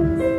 찬양하시면서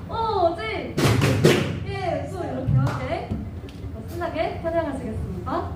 오지 예수 이렇게 하게 신나게 찬양하시겠습니다.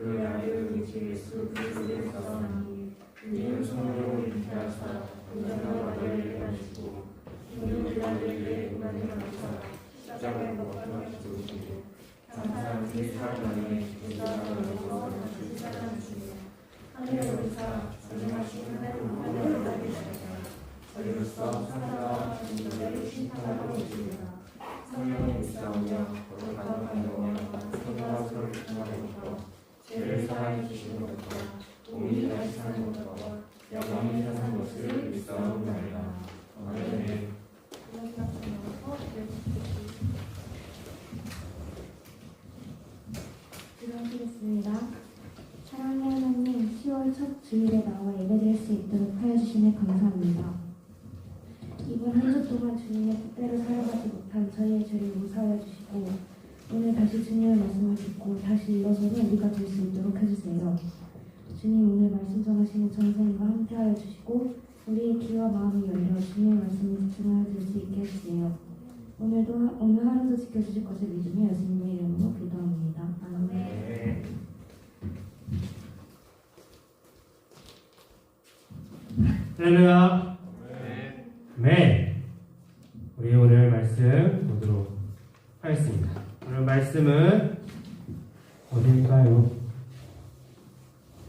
우리 아들 예수 그리스도의 사랑이 이는 성령으로 잉태하사 온전한 아들에게 하시고 우리 아들에게 은혜를 받사 십자가에 못 박혀 죽으시고 장사한 세 사람 안에 십자가로서 시작하시며 하늘에 오르사 전능하신 하나님 받으시다가 저희로서 사자와 인자를 심판하러 오시리라. 성령의 일사오며 거룩한 영광과 성령과 서로 교통하는 것 죄를 사하여 주시는 것과 몸이 다시 사는 것과 영원히 사는 것을 일사오나이다. 아멘. 기도하겠습니다. 사랑하는 하나님, 10월 첫 주일에 나와 예배드릴 수 있도록 하여 주시니 감사합니다. 이번 한 주 동안 주님의 뜻대로 살아가지 못한 저희의 죄를 용서하여 주시고 오늘 다시 주님의 말씀을 듣고 다시 일어서는 우리가 될 수 있도록 해주세요. 주님, 오늘 말씀 전하시는 전생과 함께하여 주시고 우리의 귀와 마음이 열려 주님의 말씀에 집중하여 들 수 있게 해주세요. 오늘 하루도 지켜주실 것을 믿으며 예수님의 이름으로 기도합니다. 아멘. 할렐루야. 네. 우리 오늘 말씀 보도록 하겠습니다. 오늘 말씀은 어디일까요?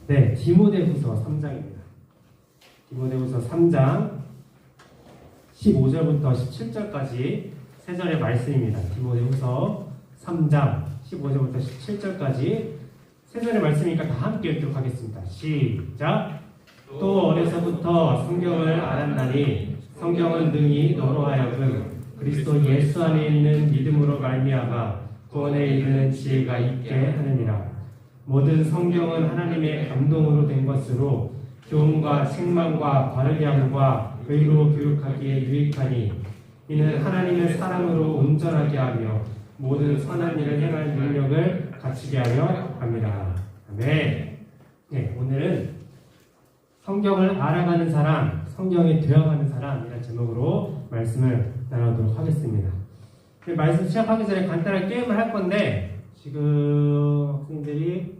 네, 디모데후서 3장입니다. 디모데후서 3장 15절부터 17절까지 세 절의 말씀입니다. 디모데후서 3장 15절부터 17절까지 세 절의 말씀이니까 다 함께 읽도록 하겠습니다. 시작! 또 어려서부터 성경을 알았나니 성경은 능히 너로 하여금 그리스도 예수 안에 있는 믿음으로 말미암아 구원에 이르는 지혜가 있게 하느니라. 모든 성경은 하나님의 감동으로 된 것으로 교훈과 책망과 바르게 함과 의로 교육하기에 유익하니 이는 하나님의 사랑으로 온전하게 하며 모든 선한 일을 행할 능력을 갖추게 하려 합니다. 아멘. 네, 오늘은 성경을 알아가는 사람, 성경에 되어가는 사람이라는 제목으로 말씀을 나누도록 하겠습니다. 말씀 시작하기 전에 간단한 게임을 할 건데 지금 학생들이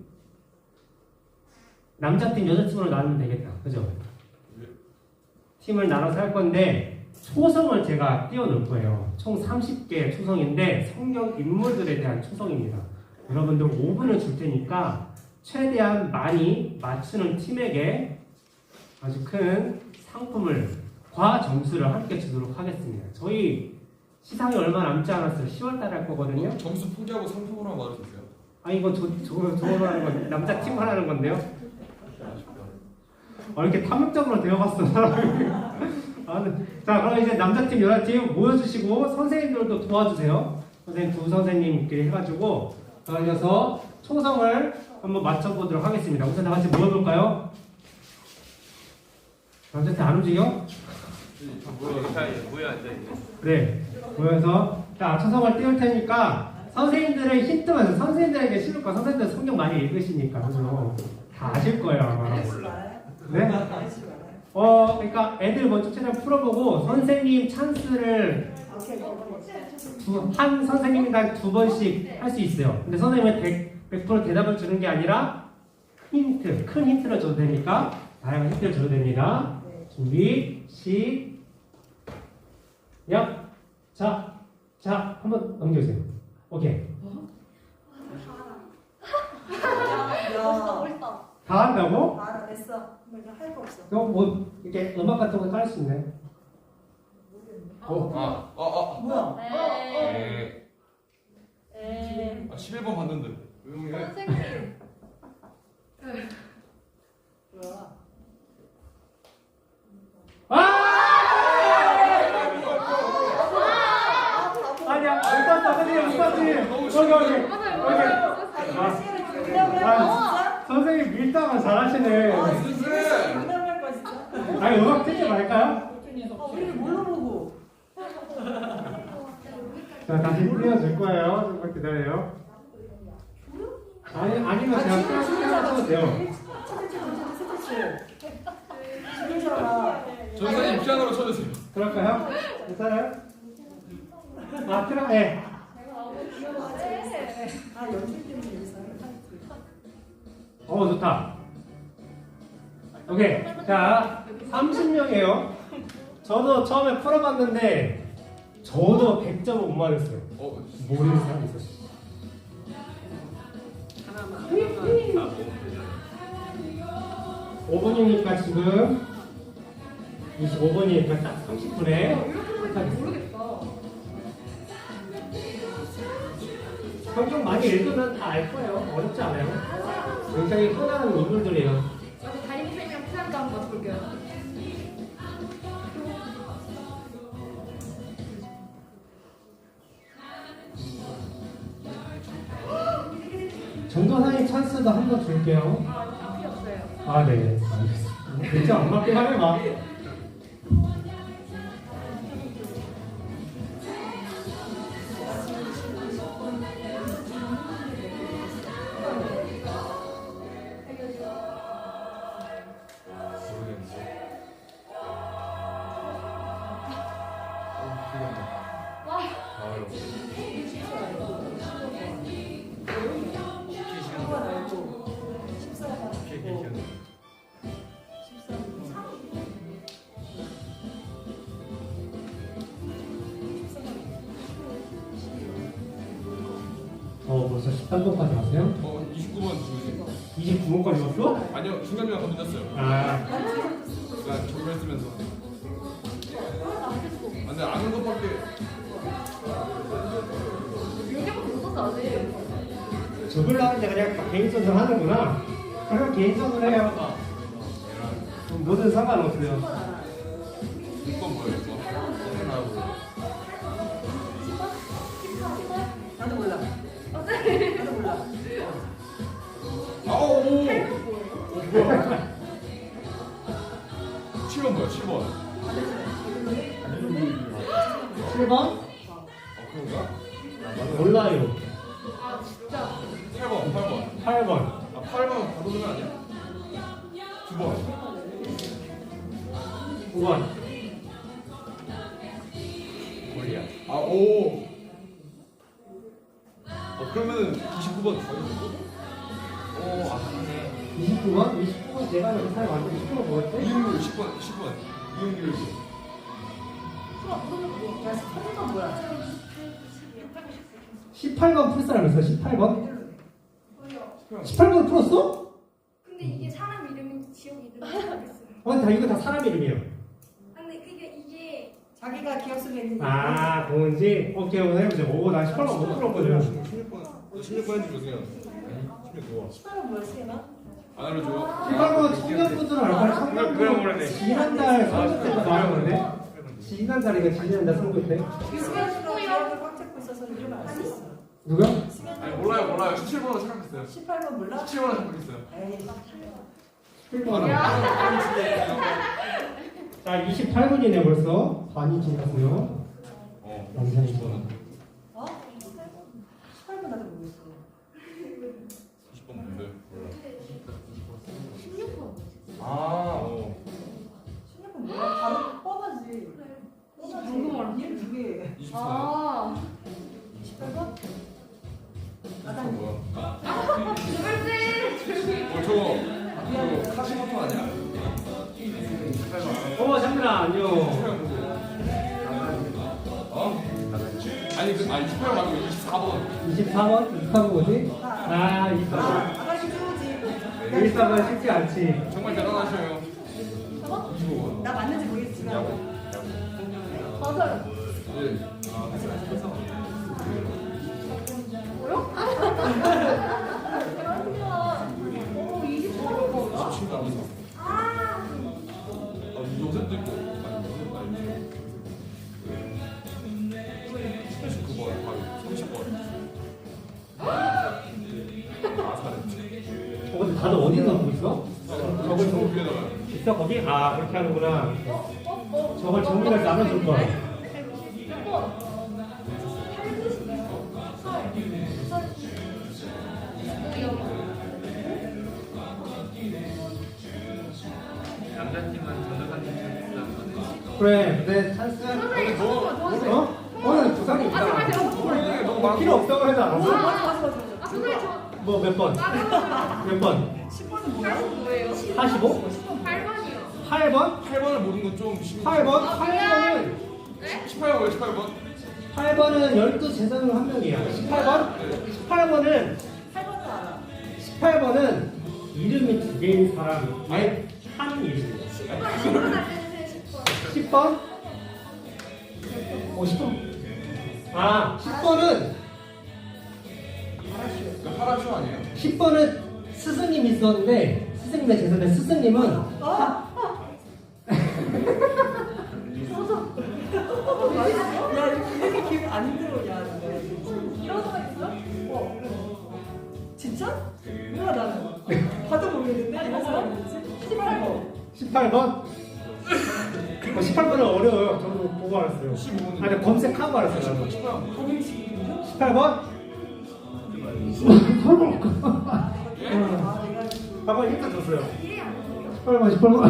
남자팀, 여자팀으로 나누면 되겠다. 그죠? 팀을 나눠서 할 건데 초성을 제가 띄워놓을 거예요. 총 30개의 초성인데 성경 인물들에 대한 초성입니다. 여러분들 5분을 줄 테니까 최대한 많이 맞추는 팀에게 아주 큰 상품을 과 점수를 함께 주도록 하겠습니다. 저희 시상이 얼마 남지 않았어요. 10월 달에 할 거거든요. 점수 포기하고 상품으로 말할 수 있어요? 아니 이거 저거 하는 건 남자 팀 하는 건데요. 이렇게 탐욕적으로 되어갔어 사람이. 자, 그럼 이제 남자팀, 여자팀 모여주시고 선생님들도 도와주세요. 선생님 두 선생님끼리 해가지고 그래서 초성을 한번 맞춰보도록 하겠습니다. 우선 다 같이 모여볼까요? 남자팀 안 움직여? 모여 앉아있네. 네, 모여서 자 초성을 띄울 테니까 선생님들의 힌트만 줘. 선생님들에게 실을 거야. 선생님들 성경 많이 읽으시니까 그죠? 다 아실 거예요 아마. 네? 그러니까 애들 먼저 최대한 풀어보고 선생님 찬스를 한 선생님당 2번씩 할 수 있어요. 근데 선생님은 100% 대답을 주는 게 아니라 큰 힌트를 줘도 되니까 다양한 힌트를 줘도 됩니다. 준비, 시작! 자, 한번 넘겨주세요. 오케이. 멋있다. 다 한다고? 됐어. 내가 할 거 없어. 그럼 뭐 이렇게 음악 같은 거 깔 수 있나요? 뭐야? 네. 11번 봤는데. 조용히 해. 선생님. 뭐야? 아니야, 못 봤어, 선생님, 못 봤지. 여기. 선생님 밀당을 잘하시네. 장난할 거 진짜. 아니, 음악 틀지 말까요? 우리를 뭘로 보고? 자, 다시 띄워줄 거예요. 조금만 기다려요. 아니면 제가 띄워주셔도 돼요. 전사님 피아노로 쳐주세요. 그럴까요? 괜찮아요? 네. 연습 때문에 여기서. 좋다. 오케이. 자, 30명이에요. 저도 처음에 풀어봤는데, 저도 100점을 못 맞았어요. 모르는 사람이 있었어요. 하나만. 5분이니까 지금 25분이니까 딱 30분에 이렇게 보니까 모르겠다. 성경 많이 읽으면 다 알 거예요. 어렵지 않아요. 굉장히 흔한 인물들이에요. 나도 다임쌤이랑 피아노 한번 맞춰볼게요. 전도사님 찬스도 한 번 줄게요. 필요 없어요. 아, 네. 알겠습니다. 진짜 안 맞게 하려봐. 한번 알고 14번. 벌써 13번까지 왔어요? 29번 주세요. 29번까지 왔어? 아니요, 중간중간 건드렸어요. 아, 그냥 정면 쓰면서. 근데 아는 것밖에. 여기밖에 못 썼어, 아직. 적으려 하는데 그냥 개인 선정 하는구나. 그럼 개인 선정 해요. 뭐든 상관없어요. 6번 뭐예요, 이거? 나도 몰라. 네. 나도 몰라. 오! 7번 뭐야, 7번? 7번? 그런가? 몰라요. 아, 진짜. 8번, 8번. 8번. 아, 8번 바로는 아니야? 9번. 9번. 골리앗. 아, 오! 그러면은 29번 오, 아, 그러네. 29번? 29번 내가 여기 사람 완전 29번 뭐였지? 이응률 10번. 이응률. 야, 사진은 뭐야? 18번 풀 사람 있어? 18번? 18번 풀었어? 근데 이게 사람 이름인지 지역 이름인지 모르겠어요. 다 이거 다 사람 이름이에요. 근데 그게 이게 자기가 기억 속에 있는 아, 동은지? 오케이, 오늘 해보자. 오, 나 18번 못 풀었거든. 16번 해주세요. 16번. 18번 뭐야, 수혜나? 안 알려줘. 18번 청년부들은 알걸? 청년부 지난달 선거 때도 나왔는데? 지난달 이거 지난달 선거 때? 수혜가 기억을 꽉 잡고 있어서 이름 알 수 있어. 누가? 아니, 몰라요. 17번은 생각했어요. 18번 몰라? 17번은 생각했어요. 에이, 7번. 자, 28분이네 벌써. 반이 지났어요. 영상이 좋아. 어? 18번 나도 모르겠어. 20번 뭔데? 몰라. 16번. 아, 16번 뭐야? 바로 뻔하지. 방금 알았어. 얘 두 개. 24번. 아, 18번? 24번 뭐야? 누굴지? 저거 카시모토 아니야? 18번. 장민아, 안녕. 어? 아니, 28번 말고 24번. 24번? 24번 뭐지? 아, 24번. 아가씨 주지. 24번 쉽지 않지. 정말 대단하셔요. 25번. 나 맞는지 모르겠지만. 맞아요. 네. 뭐요? 오, 28번. 27번 아니죠? 요새도 있고. 아니, 29번, 바로 30번. 아, 잘했지. 근데 다들 어디서 하고 있어? 저걸 좀 위에다가. 있어, 거기? 아, 그렇게 하는구나. 저걸 정리해서 나눠줄 거야. 몇 번? 그래, 내 찬스. 어? 오늘 부상이 있다. 필요 없다고 하지 않았어? 아, 선생님 저. 뭐 몇 번? 몇 번? 15번. 뭐예요? 45? 8번이요. 8번? 8번을 모르는 건좀 쉽. 8번? 8번은 18번 왜 18번? 8번은 12재산으로 한 명이에요. 18번? 18번은 8번은 알아. 18번은 이름이 두 개인 사람의 한 이름이에요. 10번 알려주세요. 10번. 10번? 10번? 아, 10번은 그 파라슈 아니에요? 10번은 스승님이 있었는데 스승님의 재산의 스승님은 야, 이렇게 기분 안 들어. 야, 이런 거가 있어요? 진짜? 몰라, 나는. 봐도 모르겠는데? 이런 사람 뭐지? 18번. 18번? 18번은 어려워요. 저도 보고 알았어요. 15번은 아니 검색하고 알았어요. 저도. 18번. 18번? 예? 아, 내가 18번 힌트 줬어요. 18번, 18번.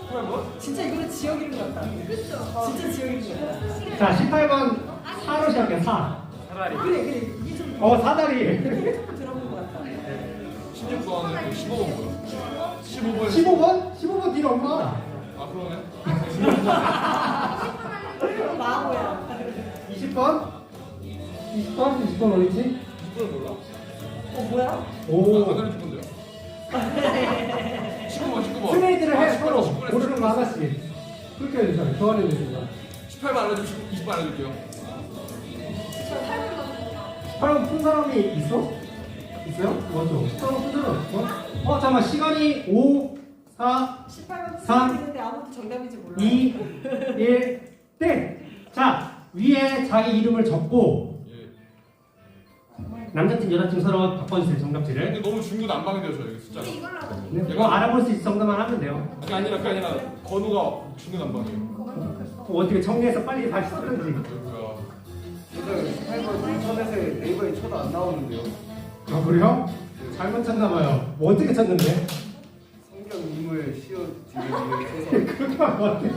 18번? 진짜 이거는 지역 이름 같다. 그쵸? 진짜 지역 이름 같다. 자, 18번 4로 시작해. 4. 사다리. 그래, 이게 좀 사다리. 들어본 것 같다. 16번은 15번 뭐야? 15번. 15번? 15번 뒤로 엄마. 아 그러네. 마모야. 20번? 20번? 20번 어디지? 20번은 몰라. 뭐야? 오. 안 알려줄 건데요? 19번 19번. 트레이드를 해, 19번, 서로. 19번 고르는 거 하나씩. 그렇게 해주세요. 교환해 주세요. 18번 알려주시고 20번 알려줄게요. 18번 푼 사람이 있어? 있어요? 맞죠? 18번 푼 사람 없어? 잠깐만. 시간이 5, 4, 18번 삼, 쓰는데 아무도 정답인지 몰라. 2, 1, 땡! 자, 위에 자기 이름을 적고 예. 남자팀, 여자팀 서로 바꿔주세요. 정답지를. 근데 너무 중구난방인데요 저 여기 숫자가. 근데 이걸로 하자. 네, 그거 알아볼 수 있을 정도만 하면 돼요. 그게 아니라 건우가 중구난방이에요. 그거 어떻게 정리해서 빨리 다시 쓰는지. 그러니까 일단 인터넷에 네이버에 쳐도 안 나오는데요. 아, 그래요? 잘못 쳤나봐요. 뭐 어떻게 쳤는데? 성경 인물 시옷 지금 쳐서 그렇게 하면 어떡해.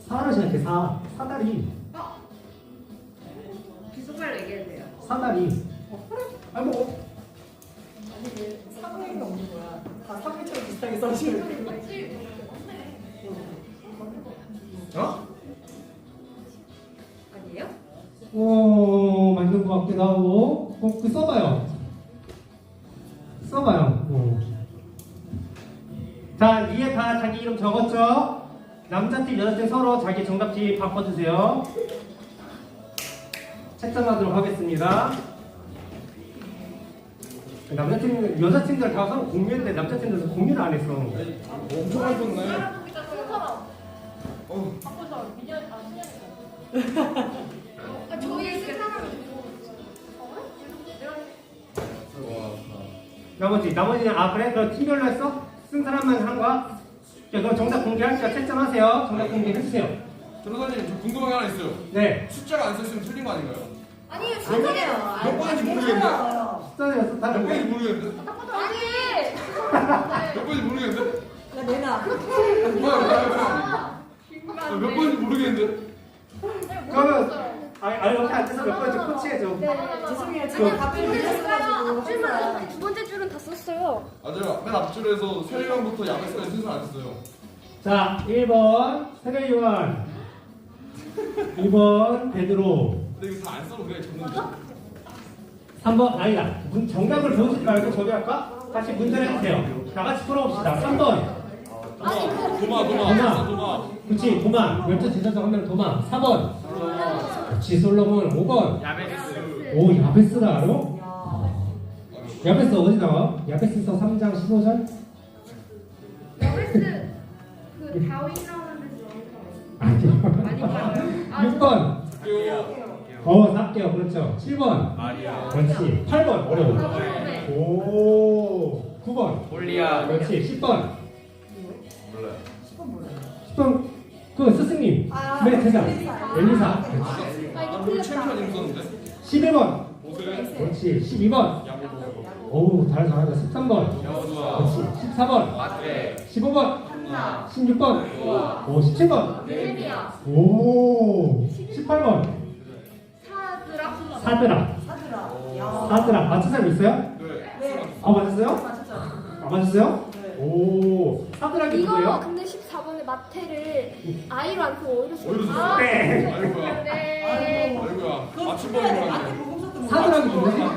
사로 시작해. 사다리. 비속말로 얘기해야 돼요. 사다리. 아니 뭐 아니, 사무엘이 없는 거야. 다 사무엘처럼 비슷하게 써주는 거야. 어? 아니에요? 맞는 것 같기도 하고. 그 써봐요. 써봐요. 자, 위에 다 자기 이름 적었죠? 남자팀, 여자팀 서로 자기 정답지 바꿔주세요. 채점하도록 하겠습니다. 남자팀, 여자팀들 다 서로 공유했는데 남자팀들은 공유를 안 했어. 엄청 많이 썼네. 일단 쓴 사람. 바꿔서 미년, 수년이다. 저희 쓴 사람이 나머지는, 그래? 그럼 팀별로 했어? 쓴 사람만 한 거야? 자, 그럼 정답 공개할게요. 채점하세요. 정답 공개해주세요. 변호사님 저 궁금한 게 하나 있어요. 네. 숫자가 안 써있으면 틀린 거 아닌가요? 아니에요. 아니에요. 몇 번인지 모르겠는데. 숫자였어. 다 몇 번인지 몇 모르겠는데. 아니. 몇 번인지 모르겠는데. 야, 내놔. 몇 번인지 모르겠는데. 그러면, 옆에 앉아서 몇 번째 코치해줘. 죄송해요. 제가 답변을 드렸어가지고. 앞줄만 항상. 없는데 두 번째 줄은 다 썼어요. 맞아요. 맨 앞줄에서 세례명부터 야매스까지 순서 안 했어요. 자, 1번 세례요한, 2번 베드로, 근데 이거 다 안 써도 그냥 적는데. 3번 아니다. 정답을 보지 말고 저기 할까? 다시 문제를 해주세요. 다 같이 풀어봅시다. 3번 도마. 그렇지, 도마. 열두 제사장 하면 도마. 4번 그렇지, 솔로몬. 5번 야매스. 오, 야베스다 알아? 야. 야베스 어디 나와? 야베스서 3장 15절? 여베스 그 다윈 나오는 데서 아니요. 많이 6번 학교. 삭개요. 그렇죠. 7번 마리아. 그렇지. 8번 어려워. 네. 오, 9번 홀리아. 그렇지. 10번 몰라요. 10번 뭐야? 10번 그 스승님 아, 네, 제자 엘리사. 엘리사. 롤 챔피언 썼는데. 11번 옷을. 그렇지. 12번 야구도. 오우 잘한다. 13번 여수아. 그렇지. 14번 마트레. 15번 한나 16번 오, 17번 세미야 오, 18번 사드락. 사드라. 오. 야. 사드락. 맞춘 사람 있어요? 네. 네. 아, 맞았어요? 맞췄죠. 아, 맞았어요? 네. 오, 사드락이 이거 누구예요? 근데 14번에 마태를 I로 안 쓰고 O로 쓰고 어디로 있어요. 썼어? 네. 아이고야. 네. 아이고야. 그거 맞춘 풀어야 돼. 뻔했네. 마태 복음서도 못 사드락이 맞추고. 누구예요?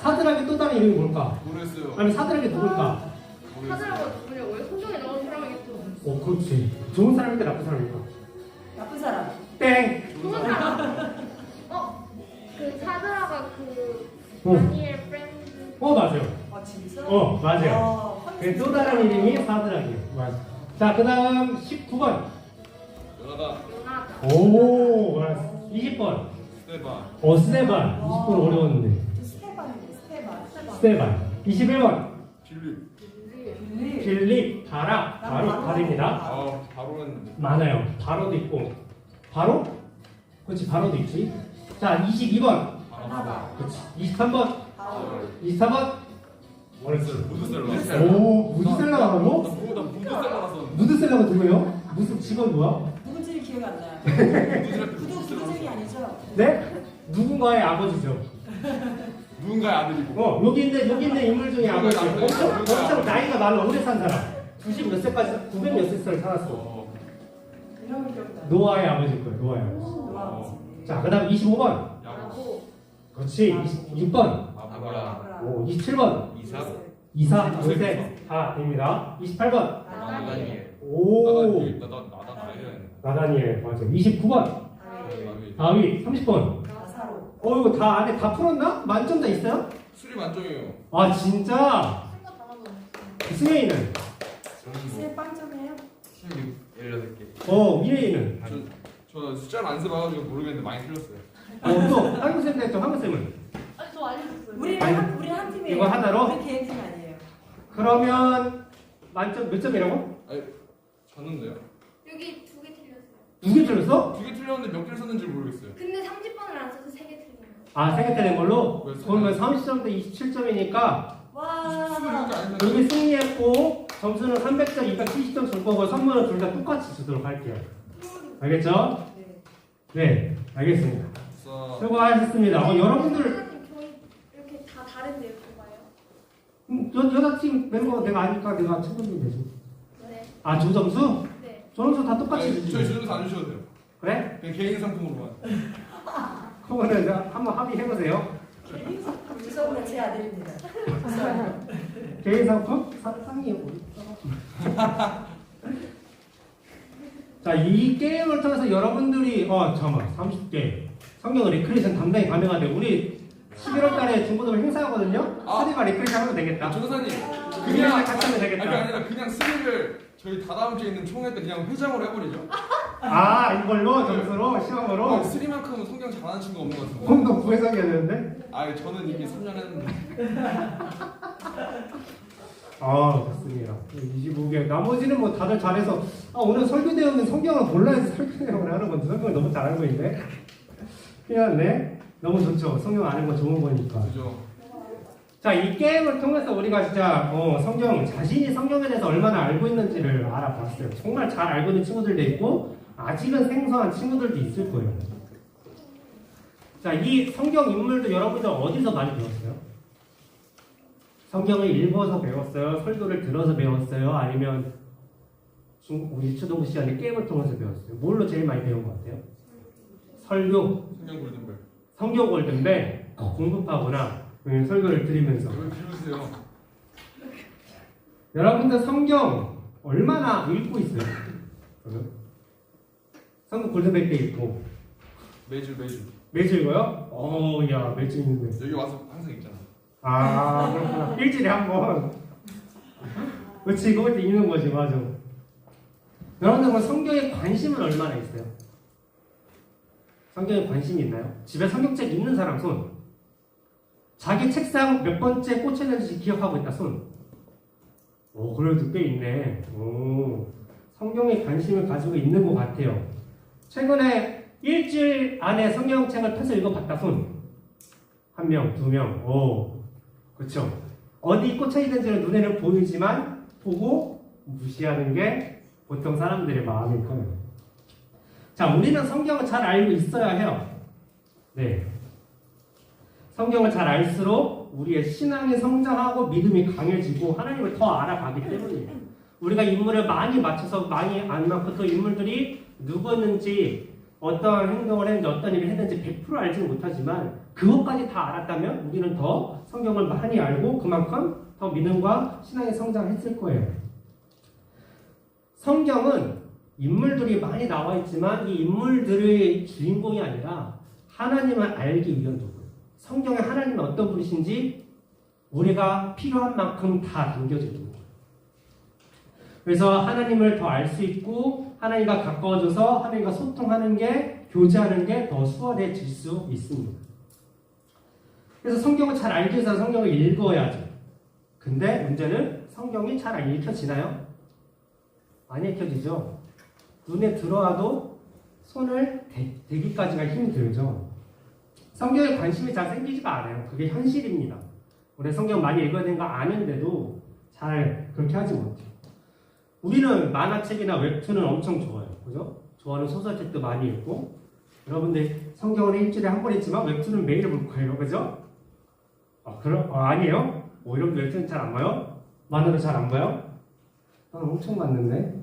사드락의 또 다른 이름이 뭘까? 모르겠어요. 아니, 사드락이 누굴까? 모르겠어요. 사드라고 누구냐? 왜 성경에 나온 사람이겠죠? 오, 그렇지. 좋은 사람인데 나쁜 사람일까? 나쁜 사람. 땡! 좋은 사람. 그 사드라가 그 어. 다니엘 프렌드. 맞아요. 아 진짜? 맞아요. 그 또 다른 이름이 사드락이에요. 맞아. 자, 그 다음 19번. 연하다. 요나다. 오, 맞았어. 20번. 스테반. 스테반. 20번 어려웠는데. 스테반인데 스테반. 스테반. 21번. 빌립. 빌립. 빌립, 바락. 바로 바로입니다. 아, 바로 했는데. 많아요. 바로도 있고. 바로? 그렇지, 바로도 있지. 자, 22번. 바나바. 그렇지. 23번. 바울. 24번. 뭐랬어요? 무드셀러. 오, 무드셀러라고? 나 무드셀러 갔어. 무드셀러가 누구예요? 무슨 직원 뭐야? 누군지 기억이 안 나요. 무드셀러. 구두쟁이 아니죠? 네? 누군가의 아버지죠. 누군가의 아들이고. 여기 있는 인물 중에 아버지. 누군가의 엄청, 아버지. 엄청 나이가 많아. 오래 산 사람. 90 몇 세까지, 900 몇 세까지 살았어. 어. 이름은 기억나. 노아의 아버지일 거예요, 노아의 아버지. 노아. 자, 그 다음 25번. 야고. 그렇지. 26번. 아브라. 오, 27번. 이삭. 이사, 요셉. 다 됩니다. 28번. 나다니엘. 오, 나다니엘. 나다니엘. 맞아요. 29번. 다윗. 다윗. 30번. 나사로. 이거 다 안에 다 풀었나? 만점 다 있어요? 술이 만점이에요. 아, 진짜? 생각 다 하고. 승혜이는? 저는 세 빵점이에요? 16, 18개. 미래이는? 저 숫자를 안 써봐가지고 모르겠는데 많이 틀렸어요. 또, 한국쌤도 했죠, 한국쌤은? 아니 저 알려줬어요. 우리는 아니, 우리 한 팀이에요. 이거 하나로? 우리 개인 팀 아니에요. 그러면, 만점 몇 점이라고? 졌는데요? 여기 2개 틀렸어요. 2개 틀렸어? 2개 틀렸는데 몇 개를 썼는지 모르겠어요. 근데 30번을 안 써서 3개 틀렸어요. 아, 3개 틀린 걸로? 왜 그러면 30점 대 27점이니까, 와. 여기 승리했고, 점수는 300점, 270점 줄 거고, 선물은 둘 다 똑같이 주도록 할게요. 알겠죠? 네. 네, 알겠습니다. 써. 수고하셨습니다. 여러분들, 저희 이렇게 다 다른데요, 그거요? 여자팀 멤버 내가 아니까 내가 책임지면 되지. 네. 아, 조점수? 네. 조점수 다 똑같이 주지. 저희 주점수 안 주셔도 돼요. 그래? 그냥 개인 상품으로만. 그거는 이제 한번 합의해보세요. 무서운 제 아들입니다. 개인 상품? 상이에요. 자, 이 게임을 통해서 여러분들이, 잠깐만, 30개. 성경 리크레이션 담당이 가능한데, 우리 11월 달에 중고등부 행사하거든요? 스리가 리크레이션 하면 되겠다. 조사님, 그냥 같이 하면 아니 되겠다. 아니라 그냥 스리를 저희 다다음 주에 있는 총회 때 그냥 회장으로 해버리죠. 아, 이걸로 점수로 시험으로 스리만큼은 성경 잘하는 친구 없는 것 같은데. 공동 부회장이어야 되는데. 저는 이미 3년 했는데. 좋습니다. 25개. 나머지는 뭐 다들 잘해서 오늘 설교대회는 성경을 몰라야지 설교대회를 하는 건데 성경을 너무 잘하는 거인데. 그냥 네. 너무 좋죠. 성경 아는 거 좋은 거니까. 그죠. 자, 이 게임을 통해서 우리가 진짜 자신이 성경에 대해서 얼마나 알고 있는지를 알아봤어요. 정말 잘 알고 있는 친구들도 있고 아직은 생소한 친구들도 있을 거예요. 자, 이 성경 인물도 여러분들 어디서 많이 배웠어요? 성경을 읽어서 배웠어요? 설교를 들어서 배웠어요? 아니면 우리 초등부 시간에 게임을 통해서 배웠어요? 뭘로 제일 많이 배운 것 같아요? 설교, 성경 골든벨. 성경 골든벨, 공부하거나 설교를 들으면서. 왜 비웃으세요? 여러분들 성경 얼마나 읽고 있어요? 성경 골든벨 때 읽고 매주. 매주 읽어요? 야 매주 읽는데. 여기 와서 항상 있잖아. 아, 그렇구나. 일주일에 한 번. 그렇지, 그걸 때 읽는 거지, 맞아. 여러분들 그럼 성경에 관심은 얼마나 있어요? 성경에 관심이 있나요? 집에 성경책 읽는 사람 손. 자기 책상 몇 번째 꽂혀있는지 기억하고 있다 손. 그래도 꽤 있네. 성경에 관심을 가지고 있는 것 같아요. 최근에 일주일 안에 성경책을 펴서 읽어봤다 손. 1명, 2명. 그렇죠. 어디 꽂혀있는지는 눈에는 보이지만 보고 무시하는 게 보통 사람들의 마음일 거예요. 자, 우리는 성경을 잘 알고 있어야 해요. 네. 성경을 잘 알수록 우리의 신앙이 성장하고 믿음이 강해지고 하나님을 더 알아가기 때문이에요. 우리가 인물을 많이 맞춰서 많이 안 맞고 그 인물들이 누구였는지 어떠한 행동을 했는지 어떤 일을 했는지 100% 알지는 못하지만 그것까지 다 알았다면 우리는 더 성경을 많이 알고 그만큼 더 믿음과 신앙의 성장했을 거예요. 성경은 인물들이 많이 나와 있지만 이 인물들의 주인공이 아니라 하나님을 알기 위한 도구. 성경에 하나님은 어떤 분이신지 우리가 필요한 만큼 다 담겨져 있는 거예요. 그래서 하나님을 더 알 수 있고 하나님과 가까워져서 하나님과 소통하는 게 교제하는 게 더 수월해질 수 있습니다. 그래서 성경을 잘 알기 위해서 성경을 읽어야죠. 근데 문제는 성경이 잘 안 읽혀지나요? 안 읽혀지죠. 눈에 들어와도 손을 대기까지가 힘이 들죠. 성경에 관심이 잘 생기지가 않아요. 그게 현실입니다. 우리 성경 많이 읽어야 되는 거 아는데도 잘 그렇게 하지 못해요. 우리는 만화책이나 웹툰은 엄청 좋아해요. 그죠? 좋아하는 소설책도 많이 읽고 여러분들 성경은 일주일에 한 번 읽지만 웹툰은 매일 볼 거예요. 그죠? 아니에요? 여러분들 웹툰 잘 안 봐요? 만화도 잘 안 봐요? 엄청 봤는데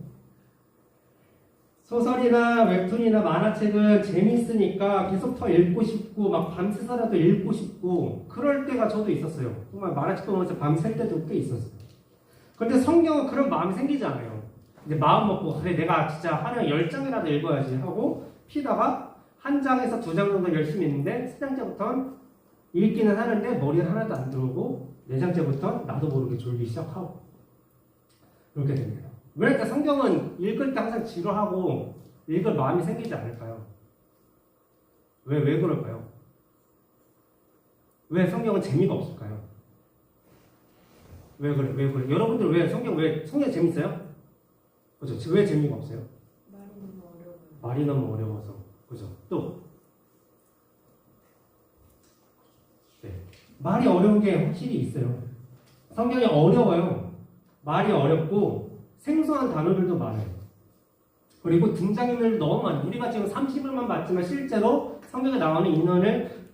소설이나 웹툰이나 만화책은 재밌으니까 계속 더 읽고 싶고 막 밤새서라도 읽고 싶고 그럴 때가 저도 있었어요. 정말 만화책 보면서 밤샐 때도 꽤 있었어요. 그런데 성경은 그런 마음이 생기지 않아요. 이제 마음 먹고 그래 내가 진짜 하루에 10장이라도 읽어야지 하고 피다가 한 장에서 2장 정도 열심히 읽는데 3장째부터는 읽기는 하는데 머리에 하나도 안 들어오고 4장째부터 나도 모르게 졸기 시작하고 그렇게 됩니다. 그러니까 성경은 읽을 때 항상 지루하고 읽을 마음이 생기지 않을까요? 왜 그럴까요? 왜 성경은 재미가 없을까요? 왜 그래? 여러분들 왜 성경 재밌어요? 그죠? 왜 재미가 없어요? 말이 너무 어려워서. 그죠? 또 네. 말이 어려운 게 확실히 있어요. 성경이 어려워요. 말이 어렵고 생소한 단어들도 많아요. 그리고 등장인물도 너무 많아요. 우리가 지금 30일만 봤지만 실제로 성경에 나오는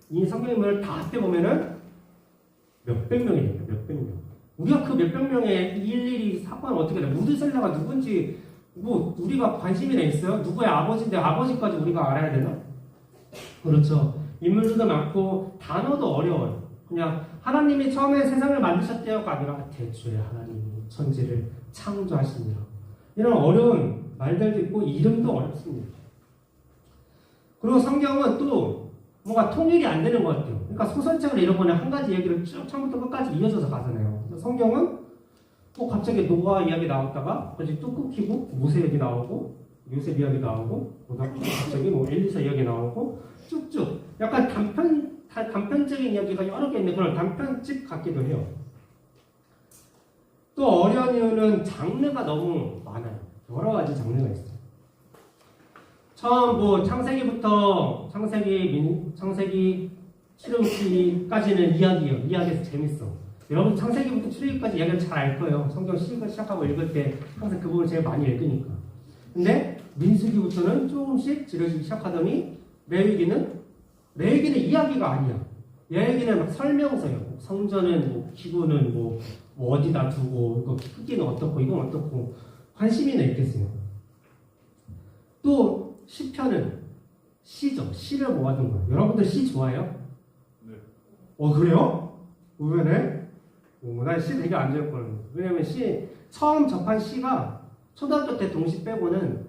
이 성경인물을 다 합해보면은 몇백 명이에요. 몇백 명. 우리가 그 몇백 명의 일일이 사건을 어떻게 돼? 무드셀라가 누군지 뭐 우리가 관심이 있어요? 누구의 아버지인데 아버지까지 우리가 알아야 되나? 그렇죠. 인물들도 많고 단어도 어려워요. 그냥 하나님이 처음에 세상을 만드셨대요가 아니라 대초에 하나님이 천지를 창조하시니라. 이런 어려운 말들도 있고 이름도 어렵습니다. 그리고 성경은 또 뭔가 통일이 안 되는 것 같아요. 그러니까 소설책을 읽어보면 한 가지 얘기를 쭉 처음부터 끝까지 이어져서 가잖아요. 성경은 갑자기 노아 이야기 나왔다가 갑자기 또 끊기고 모세 이야기 나오고 요셉 이야기 나오고 갑자기 엘리사 이야기 나오고 쭉쭉 약간 단편적인 이야기가 여러 개 있는 그런 단편집 같기도 해요. 또 어려운 이유는 장르가 너무 많아요. 여러 가지 장르가 있어요. 처음 창세기부터 창세기 출애굽기까지는 이야기예요. 이야기에서 재밌어. 여러분 창세기부터 출애굽기까지 이야기를 잘 알 거예요. 성경 시작하고 읽을 때 항상 그 부분을 제일 많이 읽으니까. 근데 민수기부터는 조금씩 지려지기 시작하더니 레위기는 이야기가 아니야. 레위기는 막 설명서예요. 성전은 기구는 어디다 두고 이거 크기는 어떻고 이건 어떻고 관심이나 있겠어요. 또 시편은 시죠. 시를 모아둔 거예요. 여러분들 시 좋아해요? 네. 그래요? 의외네? 난 시 되게 안 좋아했거든요. 왜냐면 처음 접한 시가 초등학교 때 동시 빼고는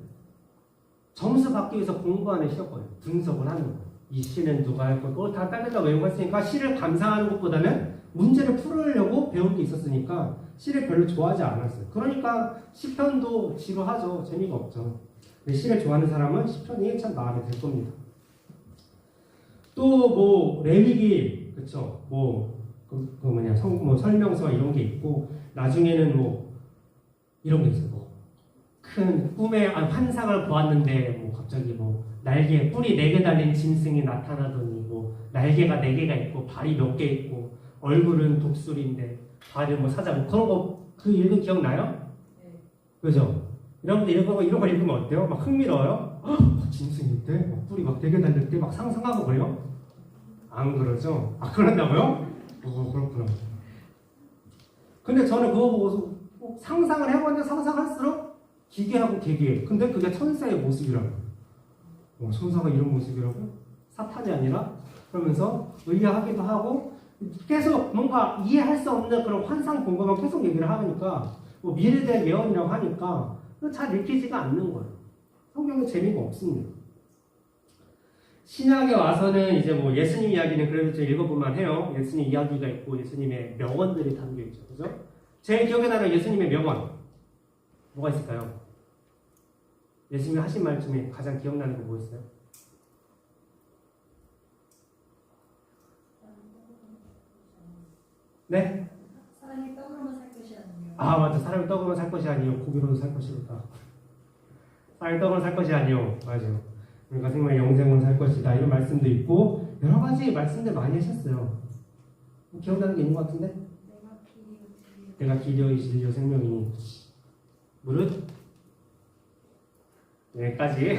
점수 받기 위해서 공부하는 시였거든요. 분석을 하는 거예요. 이 시는 누가 할 거고 다 딸려다 외우고 했으니까 시를 감상하는 것보다는 문제를 풀으려고 배운 게 있었으니까 시를 별로 좋아하지 않았어요. 그러니까 시편도 지루하죠. 재미가 없죠. 근데 시를 좋아하는 사람은 시편이 참 마음에 들 겁니다. 또 레위기 그쵸? 설명서 이런 게 있고 나중에는 이런 게 있어요. 큰 꿈의 환상을 보았는데 갑자기 날개에 뿔이 4개 달린 짐승이 나타나더니 날개가 4개가 있고 발이 몇 개 있고 얼굴은 독수리인데 발은 사자 그런 거 그 읽은 기억나요? 네. 그죠? 여러분들 이런 거 읽으면 어때요? 막 흥미로워요? 짐승인데 뿔이 막 4개 달릴 때 막 상상하고 그래요? 안 그러죠? 아, 그런다고요? 그렇구나. 근데 저는 그거 보고서 상상을 해봤는데 상상할수록 기괴하고 개기해. 근데 그게 천사의 모습이라고. 천사가 이런 모습이라고? 사탄이 아니라? 그러면서 의아하기도 하고 계속 뭔가 이해할 수 없는 그런 환상 본 것만 계속 얘기를 하니까 뭐 미래에 대한 예언이라고 하니까 잘 읽히지가 않는 거예요. 성경에 재미가 없습니다. 신약에 와서는 이제 뭐 예수님 이야기는 그래도 좀 읽어볼만 해요. 예수님 이야기가 있고 예수님의 명언들이 담겨 있죠. 그죠? 제일 기억에 나는 예수님의 명언. 뭐가 있을까요? 예수님이 하신 말 중에 가장 기억나는 거 뭐였어요? 네? 사람이 떡으로만 살 것이 아니요. 아, 맞아. 사람이 떡으로 살 것이 아니요 고기로도 살 것이다. 사람이 떡으로 살 것이 아니요. 맞아요. 그러니까 생명의 영생으로 살 것이다. 이런 말씀도 있고 여러 가지 말씀들 많이 하셨어요. 기억나는 게 있는 것 같은데? 내가 길이요 진리요 생명이니 무릇 여기까지.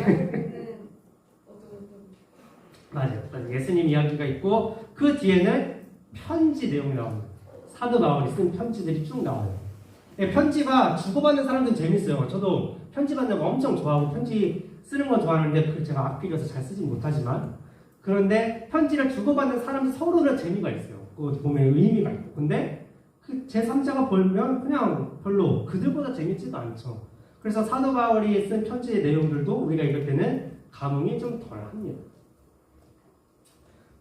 맞아요. 예수님 이야기가 있고 그 뒤에는 편지 내용이 나옵니다. 사도 바울이 쓴 편지들이 쭉 나와요. 편지가 주고받는 사람들은 재밌어요. 저도 편지 받는 거 엄청 좋아하고 편지 쓰는 건 좋아하는데 제가 악필이어서 잘 쓰진 못하지만 그런데 편지를 주고받는 사람들 서로는 재미가 있어요. 그거 보면 의미가 있고 근데 그 제3자가 보면 그냥 별로 그들보다 재밌지도 않죠. 그래서 사도 바울이 쓴 편지의 내용들도 우리가 읽을 때는 감흥이 좀 덜합니다.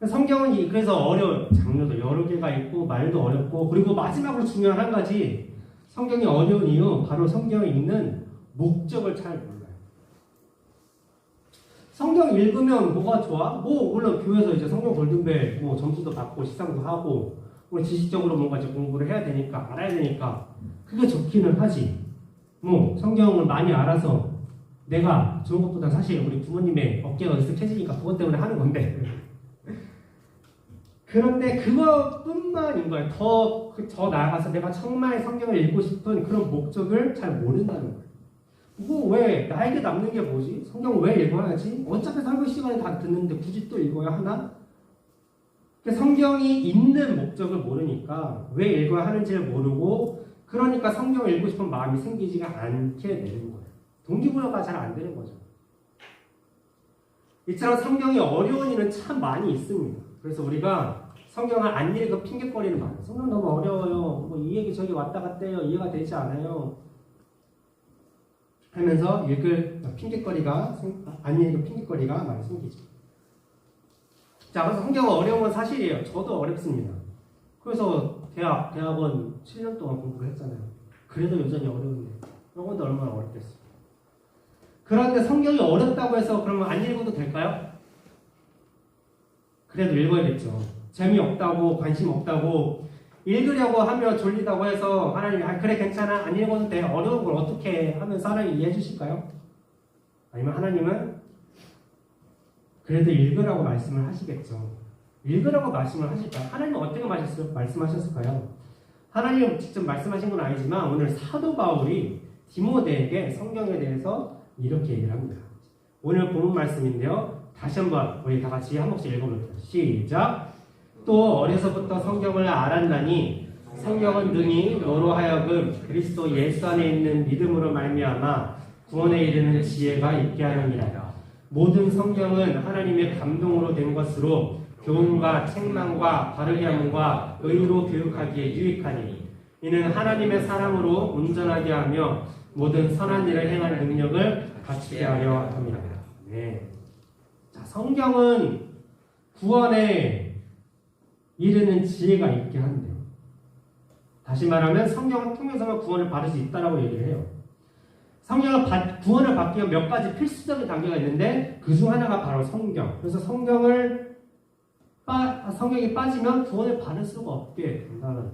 성경은 그래서 어려운 장르도 여러 개가 있고 말도 어렵고 그리고 마지막으로 중요한 한 가지 성경이 어려운 이유 바로 성경을 읽는 목적을 잘 몰라요. 성경 읽으면 뭐가 좋아? 뭐 물론 교회에서 이제 성경 골든벨 뭐 점수도 받고 시상도 하고 우리 지식적으로 뭔가 이제 공부를 해야 되니까 알아야 되니까 그게 좋기는 하지. 뭐 성경을 많이 알아서 내가 좋은 것보다 사실 우리 부모님의 어깨가 으쓱해지니까 그것 때문에 하는 건데 그런데 그것뿐만인 거예요. 더 나아가서 내가 정말 성경을 읽고 싶은 그런 목적을 잘 모른다는 거예요. 이거 왜 나에게 남는 게 뭐지? 성경을 왜 읽어야지? 어차피 설교 시간에 다 듣는데 굳이 또 읽어야 하나? 성경이 있는 목적을 모르니까 왜 읽어야 하는지를 모르고 그러니까 성경을 읽고 싶은 마음이 생기지가 않게 되는 거예요. 동기부여가 잘 안 되는 거죠. 이처럼 성경이 어려운 일은 참 많이 있습니다. 그래서 우리가 성경을 안 읽고 핑계거리는 많아요. 성경 너무 어려워요. 뭐 이 얘기 저기 왔다 갔다 해요. 이해가 되지 않아요. 하면서 읽을 핑계거리가 안 읽을 핑계거리가 많이 생기죠. 자, 그래서 성경은 어려운 건 사실이에요. 저도 어렵습니다. 그래서 대학원 7년 동안 공부를 했잖아요. 그래도 여전히 어려운데 이것도 얼마나 어렵겠어요. 그런데 성경이 어렵다고 해서 그러면 안 읽어도 될까요? 그래도 읽어야겠죠. 재미없다고 관심 없다고 읽으려고 하면 졸리다고 해서 하나님이 그래 괜찮아 안 읽어도 돼 어려운 걸 어떻게 하면 사람이 이해해 주실까요? 아니면 하나님은 그래도 읽으라고 말씀을 하시겠죠. 읽으라고 말씀을 하실까요? 하나님은 어떻게 말씀하셨을까요? 하나님은 직접 말씀하신 건 아니지만 오늘 사도 바울이 디모데에게 성경에 대해서 이렇게 얘기를 합니다. 오늘 본문 말씀인데요. 다시 한번 우리 다 같이 한 번씩 읽어볼게요. 시작! 또 어려서부터 성경을 알았나니 성경은 능히 너로 하여금 그리스도 예수 안에 있는 믿음으로 말미암아 구원에 이르는 지혜가 있게 하느니라. 모든 성경은 하나님의 감동으로 된 것으로 교훈과 책망과 바르게 함과 의로 교육하기에 유익하니 이는 하나님의 사람으로 온전하게 하며 모든 선한 일을 행할 능력을 갖추게 하려 합니다. 네. 자, 성경은 구원에 이르는 지혜가 있게 한대요. 다시 말하면 성경을 통해서만 구원을 받을 수 있다라고 얘기를 해요. 구원을 받기 위한 몇 가지 필수적인 단계가 있는데 그 중 하나가 바로 성경. 그래서 성경이 빠지면 구원을 받을 수가 없게 된다는 거예요.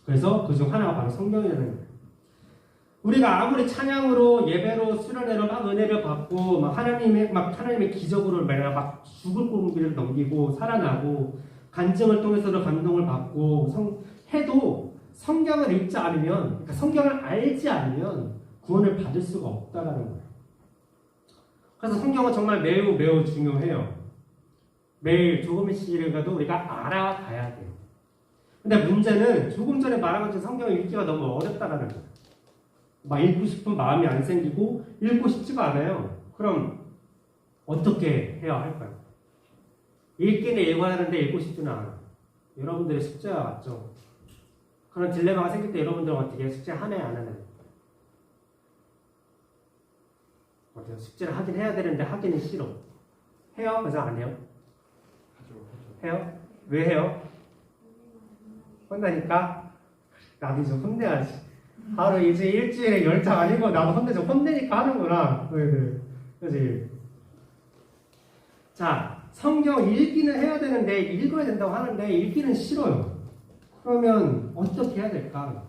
그래서 그 중 하나가 바로 성경이라는 거예요. 우리가 아무리 찬양으로 예배로 수련회로 막 은혜를 받고 막 하나님의 기적으로 막 죽을 공기를 넘기고 살아나고 간증을 통해서도 감동을 받고 해도 성경을 읽지 않으면 그러니까 성경을 알지 않으면 구원을 받을 수가 없다라는 거예요. 그래서 성경은 정말 매우 매우 중요해요. 매일 조금씩이라도 우리가 알아가야 돼요. 근데 문제는 조금 전에 말한 것처럼 성경을 읽기가 너무 어렵다라는 거예요. 막 읽고 싶은 마음이 안 생기고 읽고 싶지가 않아요. 그럼 어떻게 해야 할까요? 읽기는 읽어야하는데 읽고 싶지는 않아요. 여러분들의 숙제가 맞죠? 그런 딜레마가 생길 때 여러분들은 어떻게 해요? 숙제 하나요? 안 하나요? 어때요? 숙제를 하긴 해야 되는데 하기는 싫어. 해요? 그래서 안 해요? 해요? 왜 해요? 혼나니까? 나도 좀 혼내야지. 하루 이제 일주일에 10장 아니고 나도 혼내니까 하는구나. 그지? 자, 성경 읽기는 해야 되는데 읽어야 된다고 하는데 읽기는 싫어요. 그러면 어떻게 해야 될까?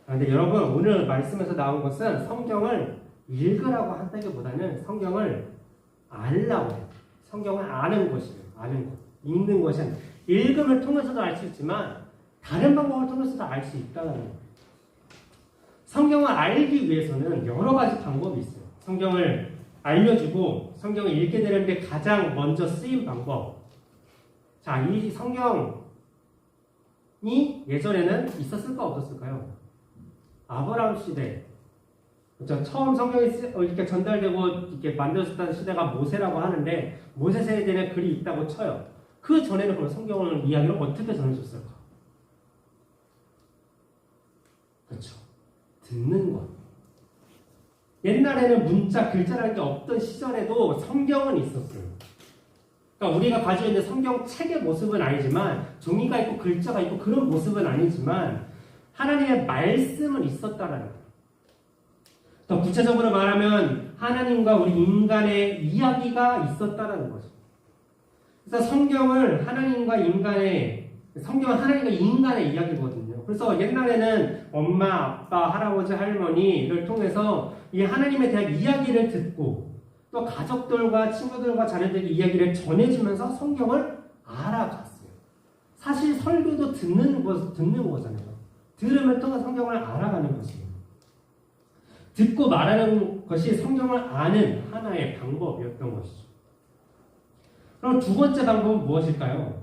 근데 여러분 오늘 말씀에서 나온 것은 성경을 읽으라고 한다기보다는 성경을 알라고 해요. 성경을 아는 것이에요. 아는 것. 읽는 것은 읽음을 통해서도 알 수 있지만 다른 방법을 통해서도 알 수 있다는 거예요. 성경을 알기 위해서는 여러 가지 방법이 있어요. 성경을 알려주고 성경을 읽게 되는데 가장 먼저 쓰인 방법. 자, 이 성경이 예전에는 있었을까 없었을까요? 아브라함 시대. 그렇죠? 처음 성경이 이렇게 전달되고 이렇게 만들어졌다는 시대가 모세라고 하는데 모세 세대에는 글이 있다고 쳐요. 그 전에는 그럼 성경을 이야기를 어떻게 전해줬을까? 그렇죠. 듣는 것. 옛날에는 문자, 글자라는 게 없던 시절에도 성경은 있었어요. 그러니까 우리가 가지고 있는 성경 책의 모습은 아니지만 종이가 있고 글자가 있고 그런 모습은 아니지만 하나님의 말씀은 있었다라는 거예요. 더 구체적으로 말하면 하나님과 우리 인간의 이야기가 있었다라는 거죠. 그래서 성경은 하나님과 인간의 이야기거든요. 그래서 옛날에는 엄마, 아빠, 할아버지, 할머니를 통해서 이 하나님에 대한 이야기를 듣고 또 가족들과 친구들과 자녀들에게 이야기를 전해주면서 성경을 알아갔어요. 사실 설교도 듣는 거잖아요. 들으면 또 성경을 알아가는 것이에요. 듣고 말하는 것이 성경을 아는 하나의 방법이었던 것이죠. 그럼 두 번째 방법은 무엇일까요?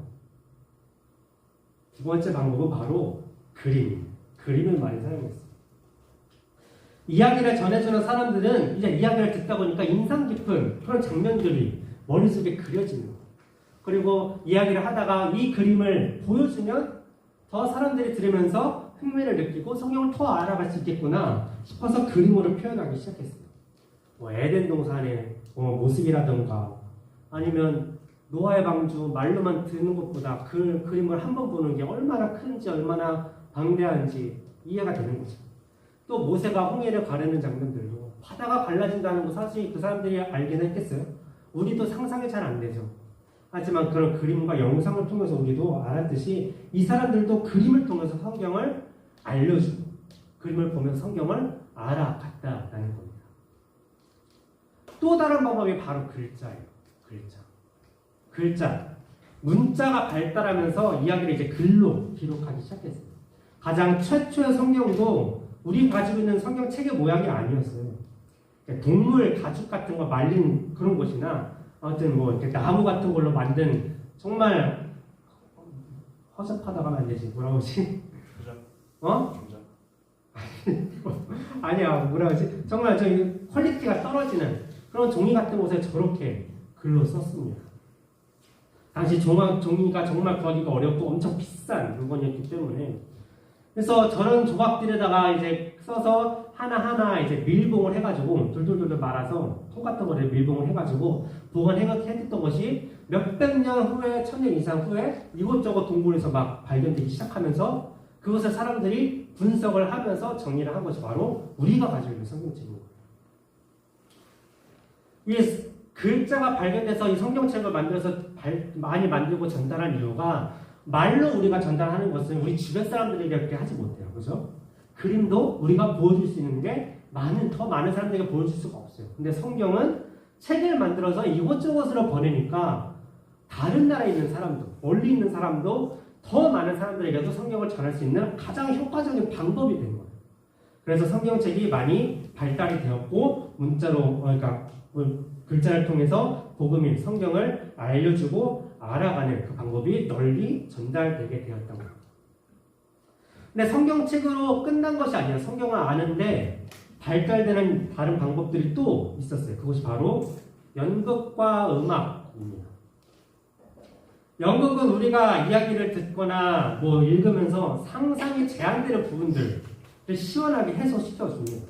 두 번째 방법은 바로 그림을 많이 사용했어요. 이야기를 전해주는 사람들은 이제 이야기를 듣다 보니까 인상 깊은 그런 장면들이 머릿속에 그려지는 거예요. 그리고 이야기를 하다가 이 그림을 보여주면 더 사람들이 들으면서 흥미를 느끼고 성경을 더 알아갈 수 있겠구나 싶어서 그림으로 표현하기 시작했어요. 뭐 에덴 동산의 모습이라던가 아니면 노아의 방주 말로만 듣는 것보다 그 그림을 한번 보는 게 얼마나 큰지 얼마나 방대한지 이해가 되는 거죠. 또 모세가 홍해를 가르는 장면들도 바다가 갈라진다는 거 사실 그 사람들이 알긴 했겠어요. 우리도 상상이 잘 안 되죠. 하지만 그런 그림과 영상을 통해서 우리도 알았듯이 이 사람들도 그림을 통해서 성경을 알려주고 그림을 보면서 성경을 알아갔다라는 겁니다. 또 다른 방법이 바로 글자예요. 글자. 문자가 발달하면서 이야기를 이제 글로 기록하기 시작했어요. 가장 최초의 성경도 우리 가지고 있는 성경책의 모양이 아니었어요. 동물 가죽 같은 거 말린 그런 것이나 아무튼 뭐 이렇게 나무 같은 걸로 만든 정말 허접하다가 안 되지. 뭐라고 하지? 아니야. 뭐라고 하지? 정말 저희 퀄리티가 떨어지는 그런 종이 같은 곳에 저렇게 글로 썼습니다. 당시 종이가 정말 구하기가 어렵고 엄청 비싼 물건이었기 때문에 그래서 저런 조각들에다가 이제 써서 하나하나 이제 밀봉을 해가지고 돌돌돌 말아서 통 같은 거를 밀봉을 해가지고 보관해뒀던 것이 몇백 년 후에 1000년 이상 후에 이곳저곳 동굴에서 막 발견되기 시작하면서 그것을 사람들이 분석을 하면서 정리를 한 것이 바로 우리가 가지고 있는 성경책입니다. 이 글자가 발견돼서 이 성경책을 만들어서 많이 만들고 전달한 이유가 말로 우리가 전달하는 것은 우리 주변 사람들에게 그렇게 하지 못해요. 그죠? 그림도 우리가 보여줄 수 있는 게 더 많은 사람들에게 보여줄 수가 없어요. 근데 성경은 책을 만들어서 이곳저곳으로 보내니까 다른 나라에 있는 사람도, 멀리 있는 사람도 더 많은 사람들에게도 성경을 전할 수 있는 가장 효과적인 방법이 된 거예요. 그래서 성경책이 많이 발달이 되었고 문자로, 그러니까 글자를 통해서 복음인 성경을 알려주고 알아가는 그 방법이 널리 전달되게 되었던 겁니다. 근데 성경책으로 끝난 것이 아니에요. 성경을 아는데 발달되는 다른 방법들이 또 있었어요. 그것이 바로 연극과 음악입니다. 연극은 우리가 이야기를 듣거나 뭐 읽으면서 상상이 제한되는 부분들을 시원하게 해소시켜줍니다.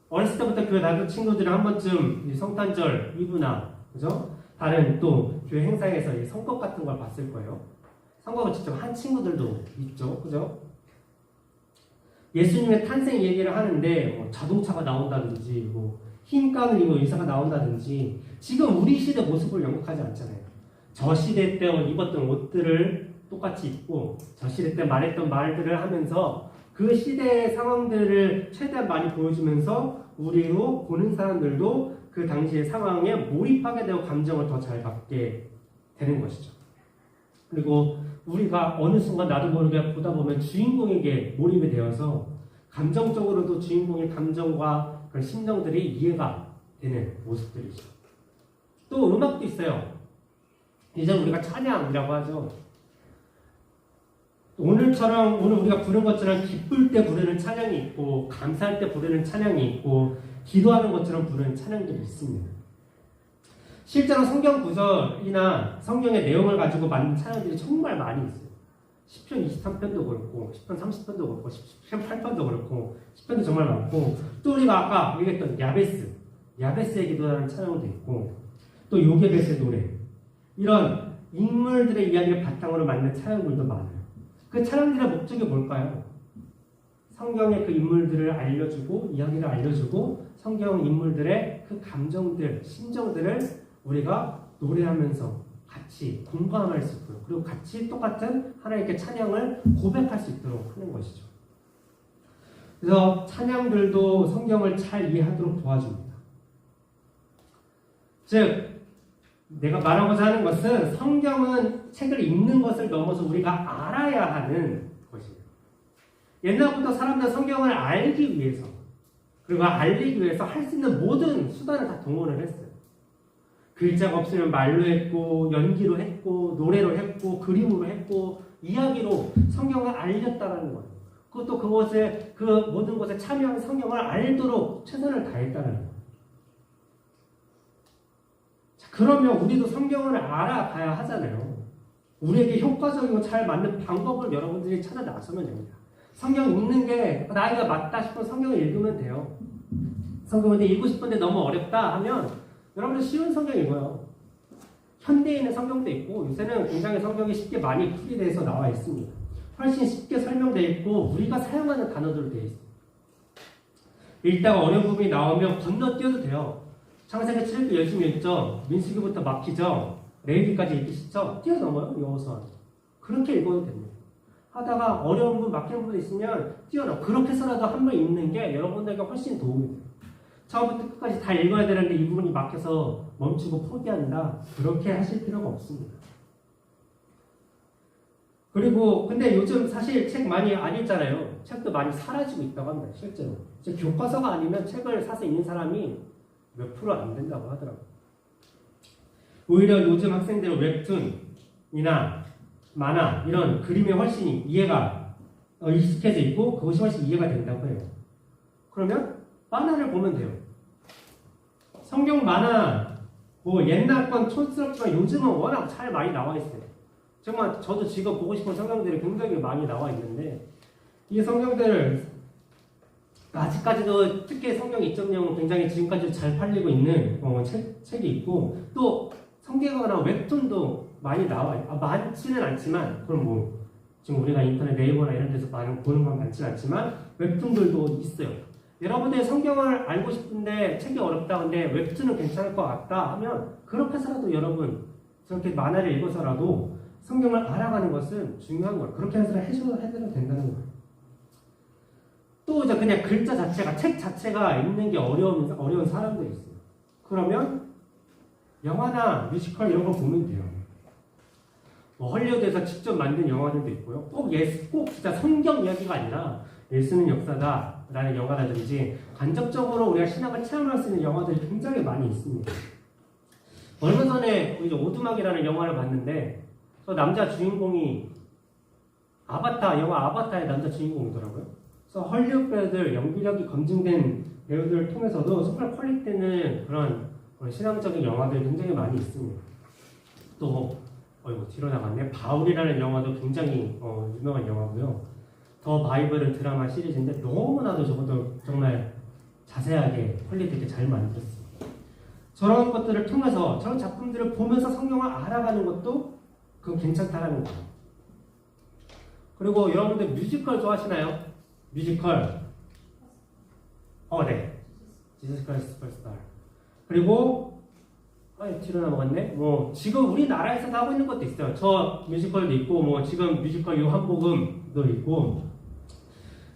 어렸을 때부터 교회 다니던 친구들은 한 번쯤 성탄절 이브나 그죠? 다른 또 교회 행사에서 이 성곡 같은 걸 봤을 거예요. 성곡을 직접 한 친구들도 있죠, 그죠? 예수님의 탄생 얘기를 하는데 뭐 자동차가 나온다든지 뭐 흰 가운을 입은 의사가 나온다든지 지금 우리 시대 모습을 연극하지 않잖아요. 저 시대 때 입었던 옷들을 똑같이 입고 저 시대 때 말했던 말들을 하면서 그 시대의 상황들을 최대한 많이 보여주면서 우리로 보는 사람들도 그 당시의 상황에 몰입하게 되고 감정을 더 잘 받게 되는 것이죠. 그리고 우리가 어느 순간 나도 모르게 보다 보면 주인공에게 몰입이 되어서 감정적으로도 주인공의 감정과 그런 심정들이 이해가 되는 모습들이죠. 또 음악도 있어요. 이제 우리가 찬양이라고 하죠. 오늘 우리가 부른 것처럼 기쁠 때 부르는 찬양이 있고 감사할 때 부르는 찬양이 있고 기도하는 것처럼 부르는 찬양들이 있습니다. 실제로 성경 구절이나 성경의 내용을 가지고 만든 찬양들이 정말 많이 있어요. 10편 23편도 그렇고 10편 30편도 그렇고 10편 8편도 그렇고 10편도 정말 많고 또 우리가 아까 얘기했던 야베스의 기도라는 찬양도 있고 또 요게벳의 노래 이런 인물들의 이야기를 바탕으로 만든 찬양들도 많아요. 그 찬양들의 목적이 뭘까요? 성경의 그 인물들을 알려주고 이야기를 알려주고 성경 인물들의 그 감정들, 심정들을 우리가 노래하면서 같이 공감할 수 있도록 그리고 같이 똑같은 하나님께 찬양을 고백할 수 있도록 하는 것이죠. 그래서 찬양들도 성경을 잘 이해하도록 도와줍니다. 즉 내가 말하고자 하는 것은 성경은 책을 읽는 것을 넘어서 우리가 알아야 하는 것이에요. 옛날부터 사람들은 성경을 알기 위해서 그리고 알리기 위해서 할 수 있는 모든 수단을 다 동원을 했어요. 글자가 없으면 말로 했고 연기로 했고 노래로 했고 그림으로 했고 이야기로 성경을 알렸다는 거예요. 그것도 그것에 그 모든 것에 참여한 성경을 알도록 최선을 다했다는 거예요. 자, 그러면 우리도 성경을 알아가야 하잖아요. 우리에게 효과적이고 잘 맞는 방법을 여러분들이 찾아 나서면 됩니다. 성경 읽는 게 나이가 맞다 싶으면 성경을 읽으면 돼요. 성경을 읽고 싶은데 너무 어렵다 하면 여러분들 쉬운 성경 읽어요. 현대인의 성경도 있고 요새는 굉장히 성경이 쉽게 많이 풀이돼서 나와 있습니다. 훨씬 쉽게 설명되어 있고 우리가 사용하는 단어들로 되어 있어요. 읽다가 어려운 부분이 나오면 건너뛰어도 돼요. 창세기 7절 열심히 읽죠. 민수기부터 막히죠. 레위기까지 읽기 쉽죠. 뛰어넘어요. 여호수아. 그렇게 읽어도 됩니다. 하다가 어려운 부분 막히는 부분이 있으면 뛰어넘어. 그렇게 해서라도 한 번 읽는 게 여러분들에게 훨씬 도움이 돼요. 처음부터 끝까지 다 읽어야 되는데 이 부분이 막혀서 멈추고 포기한다. 그렇게 하실 필요가 없습니다. 그리고 근데 요즘 사실 책 많이 안 읽잖아요. 책도 많이 사라지고 있다고 합니다. 실제로. 교과서가 아니면 책을 사서 읽는 사람이 몇 프로 안 된다고 하더라고요. 오히려 요즘 학생들은 웹툰이나 만화 이런 그림에 훨씬 이해가 익숙해져 있고 그것이 훨씬 이해가 된다고 해요. 그러면 만화를 보면 돼요. 성경 만화 뭐 옛날 건 촌스럽지만 요즘은 워낙 잘 많이 나와 있어요. 정말 저도 지금 보고 싶은 성경들이 굉장히 많이 나와 있는데 이 성경들을 아직까지도 특히 성경 2.0은 굉장히 지금까지 잘 팔리고 있는 책이 있고 또 성경이나 웹툰도 많이 나와요. 많지는 않지만 그럼 뭐 지금 우리가 인터넷 네이버나 이런 데서 많이 보는 건 많지는 않지만 웹툰들도 있어요. 여러분들이 성경을 알고 싶은데 책이 어렵다 근데 웹툰은 괜찮을 것 같다 하면 그렇게 해서라도 여러분 저렇게 만화를 읽어서라도 성경을 알아가는 것은 중요한 거예요. 그렇게 해서 해도 된다는 거예요. 또 이제 그냥 글자 자체가 책 자체가 읽는 게 어려운 사람들이 있어요. 그러면 영화나 뮤지컬 이런 거 보면 돼요. 뭐 헐리우드에서 직접 만든 영화들도 있고요. 꼭 진짜 성경 이야기가 아니라 예수는 역사다 라는 영화라든지 간접적으로 우리가 신학을 체험할 수 있는 영화들이 굉장히 많이 있습니다. 얼마 전에 이제 오두막이라는 영화를 봤는데 저 남자 주인공이 영화 아바타의 남자 주인공이더라고요. 그래서 헐리우드 배우들 연기력이 검증된 배우들을 통해서도 정말 퀄리티는 그런 신앙적인 영화들이 굉장히 많이 있습니다. 또 뒤로 나갔네. 바울이라는 영화도 굉장히 유명한 영화고요. 더 바이블은 드라마 시리즈인데 너무나도 저것도 정말 자세하게 퀄리티 있게 잘 만들었습니다. 저런 것들을 통해서 저런 작품들을 보면서 성경을 알아가는 것도 그건 괜찮다라는 거예요. 그리고 여러분들 뮤지컬 좋아하시나요? 뮤지컬. 네. 지저스 크라이스트 슈퍼스타. 그리고 뒤로 넘어갔네. 지금 우리나라에서도 하고 있는 것도 있어요. 저 뮤지컬도 있고 지금 뮤지컬 요한복음도 있고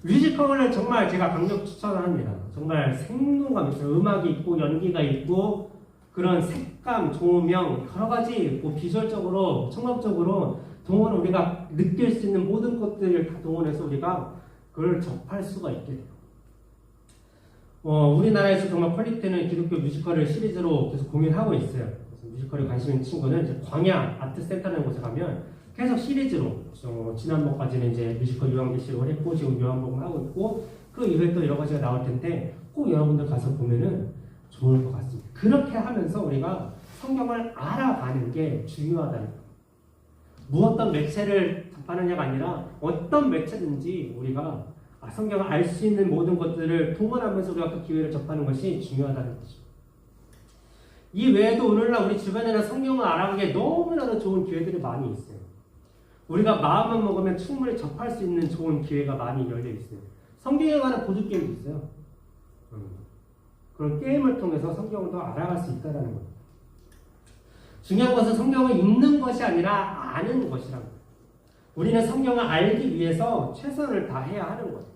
뮤지컬은 정말 제가 강력 추천합니다. 정말 생동감 있어요. 음악이 있고 연기가 있고 그런 색감, 조명 여러 가지 비주얼적으로 청각적으로 동원을 우리가 느낄 수 있는 모든 것들을 다 동원해서 우리가 그걸 접할 수가 있게 돼요. 우리나라에서 정말 퀄리티 있는 기독교 뮤지컬을 시리즈로 계속 공연하고 있어요. 그래서 뮤지컬에 관심 있는 친구는 이제 광야 아트센터라는 곳에 가면 계속 시리즈로 지난번까지는 이제 뮤지컬 요한계시록을 했고 지금 요한복음 하고 있고 그 이후에 또 여러 가지가 나올 텐데 꼭 여러분들 가서 보면은 좋을 것 같습니다. 그렇게 하면서 우리가 성경을 알아가는 게 중요하다는 거예요. 무엇떤 매체를 접하느냐가 아니라 어떤 매체든지 우리가 성경을 알 수 있는 모든 것들을 동원하면서 우리가 그 기회를 접하는 것이 중요하다는 거죠. 이 외에도 오늘날 우리 주변에는 성경을 알아가기에 너무나도 좋은 기회들이 많이 있어요. 우리가 마음만 먹으면 충분히 접할 수 있는 좋은 기회가 많이 열려 있어요. 성경에 관한 보드게임도 있어요. 그런 게임을 통해서 성경을 더 알아갈 수 있다는 거예요. 중요한 것은 성경을 읽는 것이 아니라 아는 것이라는 거예요. 우리는 성경을 알기 위해서 최선을 다해야 하는 거예요.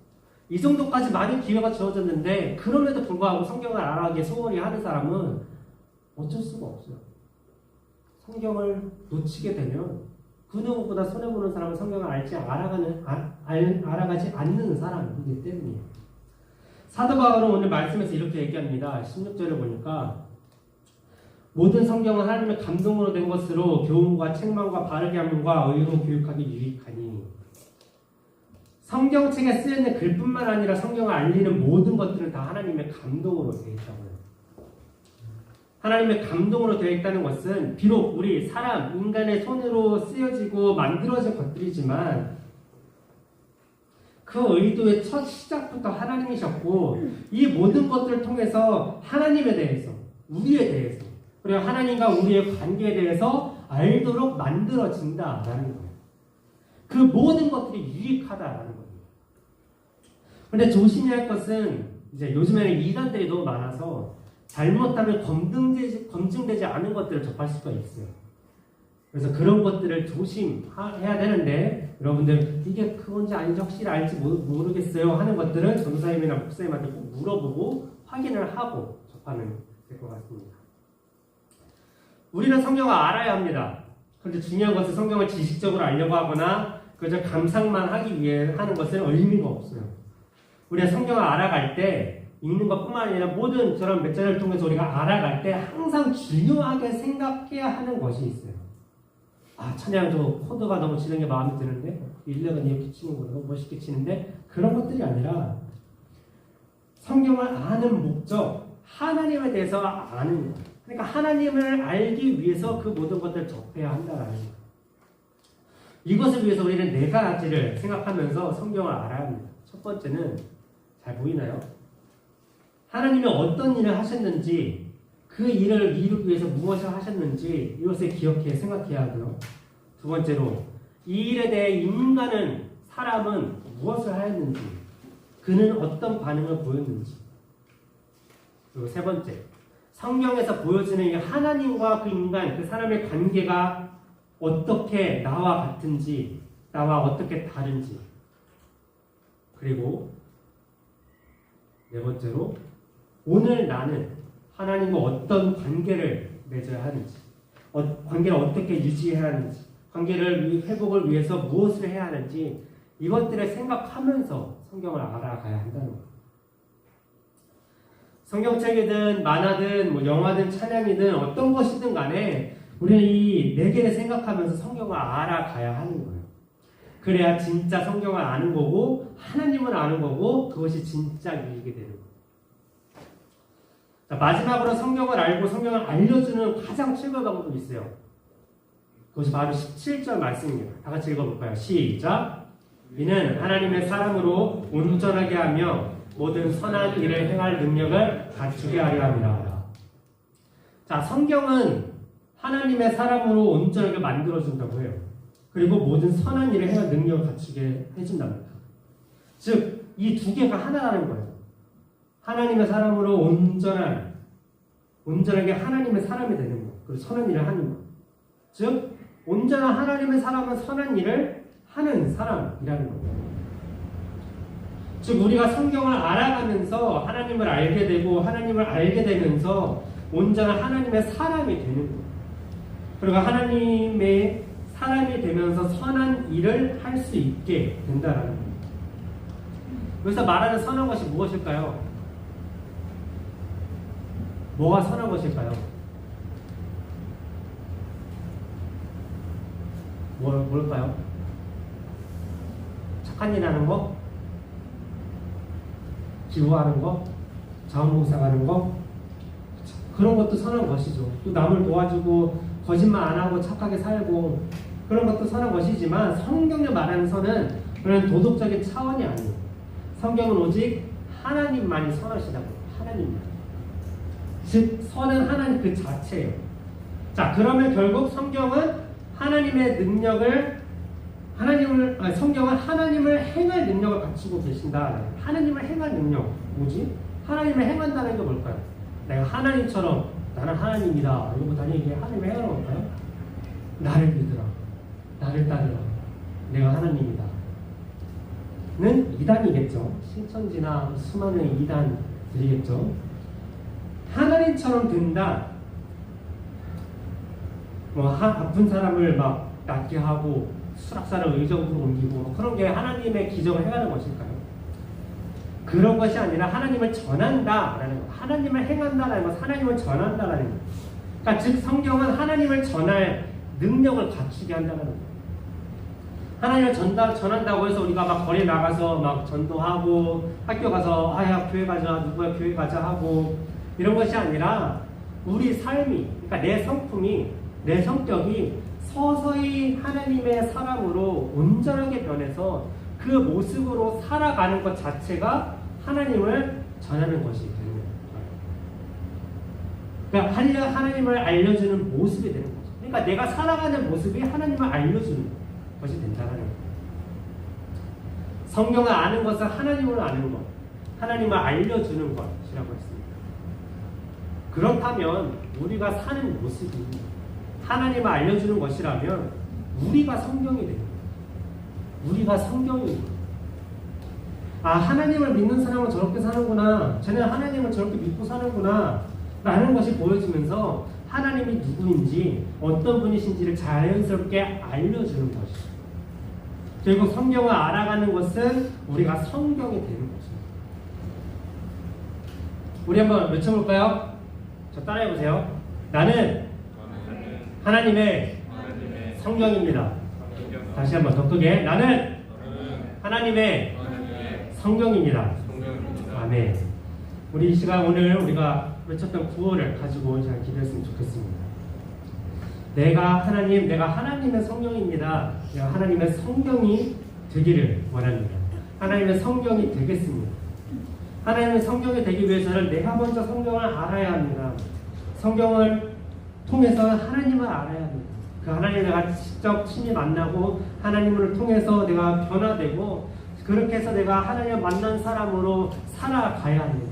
이 정도까지 많은 기회가 주어졌는데 그럼에도 불구하고 성경을 알아가기에 소홀히 하는 사람은 어쩔 수가 없어요. 성경을 놓치게 되면 그 누구보다 손해보는 사람은 성경을 알아가지 않는 사람이기 때문이에요. 사도 바울은 오늘 말씀에서 이렇게 얘기합니다. 16절을 보니까 모든 성경은 하나님의 감동으로 된 것으로 교훈과 책망과 바르게 함과 의로 교육하기 유익하니 성경책에 쓰여있는 글뿐만 아니라 성경을 알리는 모든 것들은 다 하나님의 감동으로 되어 있다고 해요. 하나님의 감동으로 되어 있다는 것은 비록 우리 사람, 인간의 손으로 쓰여지고 만들어진 것들이지만 그 의도의 첫 시작부터 하나님이셨고 이 모든 것들을 통해서 하나님에 대해서, 우리에 대해서 그리고 하나님과 우리의 관계에 대해서 알도록 만들어진다라는 거예요. 그 모든 것들이 유익하다라는 거예요. 그런데 조심해야 할 것은 이제 요즘에는 이단들이 너무 많아서 잘못하면 검증되지 않은 것들을 접할 수가 있어요. 그래서 그런 것들을 조심해야 되는데 여러분들 이게 그건지 아닌지 확실히 알지 모르겠어요 하는 것들은 전도사님이나 목사님한테 꼭 물어보고 확인을 하고 접하면 될 것 같습니다. 우리는 성경을 알아야 합니다. 그런데 중요한 것은 성경을 지식적으로 알려고 하거나 그저 감상만 하기 위해 하는 것은 의미가 없어요. 우리가 성경을 알아갈 때 읽는 것뿐만 아니라 모든 저런 매체를 통해서 우리가 알아갈 때 항상 중요하게 생각해야 하는 것이 있어요. 찬양 저 코드가 너무 치는 게 마음에 드는데 일렉은 이렇게 치는구나 너무 멋있게 치는데 그런 것들이 아니라 성경을 아는 목적, 하나님에 대해서 아는 것. 그러니까 하나님을 알기 위해서 그 모든 것들을 접해야 한다는 거예요. 이것을 위해서 우리는 네 가지를 생각하면서 성경을 알아야 합니다. 첫 번째는 잘 보이나요? 하나님이 어떤 일을 하셨는지 그 일을 이루기 위해서 무엇을 하셨는지 이것을 기억해 생각해야 하고요. 두 번째로 이 일에 대해 인간은 사람은 무엇을 하였는지 그는 어떤 반응을 보였는지 그리고 세 번째 성경에서 보여지는 이 하나님과 그 인간 그 사람의 관계가 어떻게 나와 같은지 나와 어떻게 다른지 그리고 네 번째로 오늘 나는 하나님과 어떤 관계를 맺어야 하는지 관계를 어떻게 유지해야 하는지 관계를 회복을 위해서 무엇을 해야 하는지 이것들을 생각하면서 성경을 알아가야 한다는 거예요. 성경책이든 만화든 뭐 영화든 찬양이든 어떤 것이든 간에 우리는 이 네 개를 생각하면서 성경을 알아가야 하는 거예요. 그래야 진짜 성경을 아는 거고 하나님을 아는 거고 그것이 진짜 이익이 되는 거예요. 자, 마지막으로 성경을 알고 성경을 알려주는 가장 최고의 방법이 있어요. 그것이 바로 17절 말씀입니다. 다 같이 읽어볼까요? 시작! 이는 하나님의 사람으로 온전하게 하며 모든 선한 일을 행할 능력을 갖추게 하려 합니다. 자, 성경은 하나님의 사람으로 온전하게 만들어준다고 해요. 그리고 모든 선한 일을 행할 능력을 갖추게 해준답니다. 즉, 이 두 개가 하나라는 거예요. 하나님의 사람으로 온전하게 하나님의 사람이 되는 것, 그리고 선한 일을 하는 것. 즉, 온전한 하나님의 사람은 선한 일을 하는 사람이라는 겁니다. 즉, 우리가 성경을 알아가면서 하나님을 알게 되고 하나님을 알게 되면서 온전한 하나님의 사람이 되는 거예요. 그리고 하나님의 사람이 되면서 선한 일을 할 수 있게 된다는 겁니다. 여기서 말하는 선한 것이 무엇일까요? 뭐가 선한 것일까요? 뭘까요? 착한 일 하는 거? 기부하는 거? 자원봉사하는 거? 그런 것도 선한 것이죠. 또 남을 도와주고 거짓말 안 하고 착하게 살고 그런 것도 선한 것이지만 성경이 말하는 선은 그런 도덕적인 차원이 아니에요. 성경은 오직 하나님만이 선하시다고. 하나님만. 즉 선은 하나님 그 자체예요. 자, 그러면 결국 성경은 하나님의 능력을 성경은 하나님을 행할 능력을 갖추고 계신다. 하나님을 행할 능력 뭐지? 하나님을 행한다는 게 뭘까요? 내가 하나님처럼 나는 하나님이다 이러고 다니는 게 하나님을 행하는 걸까요? 나를 믿으라, 나를 따르라, 내가 하나님이다 는 이단이겠죠. 신천지나 수많은 이단들이겠죠. 하나님처럼 된다. 뭐 아픈 사람을 막 낫게 하고 수락사를 의정부로 옮기고 그런 게 하나님의 기적을 행하는 것일까요? 그런 것이 아니라 하나님을 전한다라는 것, 하나님을 행한다라는 것, 하나님을 전한다라는 것. 그러니까 즉 성경은 하나님을 전할 능력을 갖추게 한다는 것. 하나님을 전한다고 해서 우리가 막 거리에 나가서 막 전도하고 학교 가서 아야 교회 가자 누구야 교회 가자 하고 이런 것이 아니라 우리 삶이 그러니까 내 성품이 내 성격이 서서히 하나님의 사람으로 온전하게 변해서 그 모습으로 살아가는 것 자체가 하나님을 전하는 것이 되는 거예요. 그러니까 하나님을 알려주는 모습이 되는 거죠. 그러니까 내가 살아가는 모습이 하나님을 알려주는 것이 된다는 거예요. 성경을 아는 것은 하나님을 아는 것, 하나님을 알려주는 것이라고 했습니다. 그렇다면 우리가 사는 모습이 하나님을 알려주는 것이라면 우리가 성경이 됩니다. 우리가 성경입니다. 아, 하나님을 믿는 사람은 저렇게 사는구나. 쟤는 하나님을 저렇게 믿고 사는구나. 라는 것이 보여지면서 하나님이 누구인지 어떤 분이신지를 자연스럽게 알려주는 것이죠. 결국 성경을 알아가는 것은 우리가 성경이 되는 것입니다. 우리 한번 외쳐볼까요? 저 따라해보세요. 나는 하나님의 성경입니다. 다시 한번 더 크게. 나는 하나님의 성경입니다. 아멘. 우리 이 시간 오늘 우리가 외쳤던 구호를 가지고 잘 기도했으면 좋겠습니다. 내가 하나님의 성경입니다. 내가 하나님의 성경이 되기를 원합니다. 하나님의 성경이 되겠습니다. 하나님의 성경이 되기 위해서는 내가 먼저 성경을 알아야 합니다. 성경을 통해서 하나님을 알아야 합니다. 그 하나님을 내가 직접 친히 만나고 하나님을 통해서 내가 변화되고 그렇게 해서 내가 하나님을 만난 사람으로 살아가야 합니다.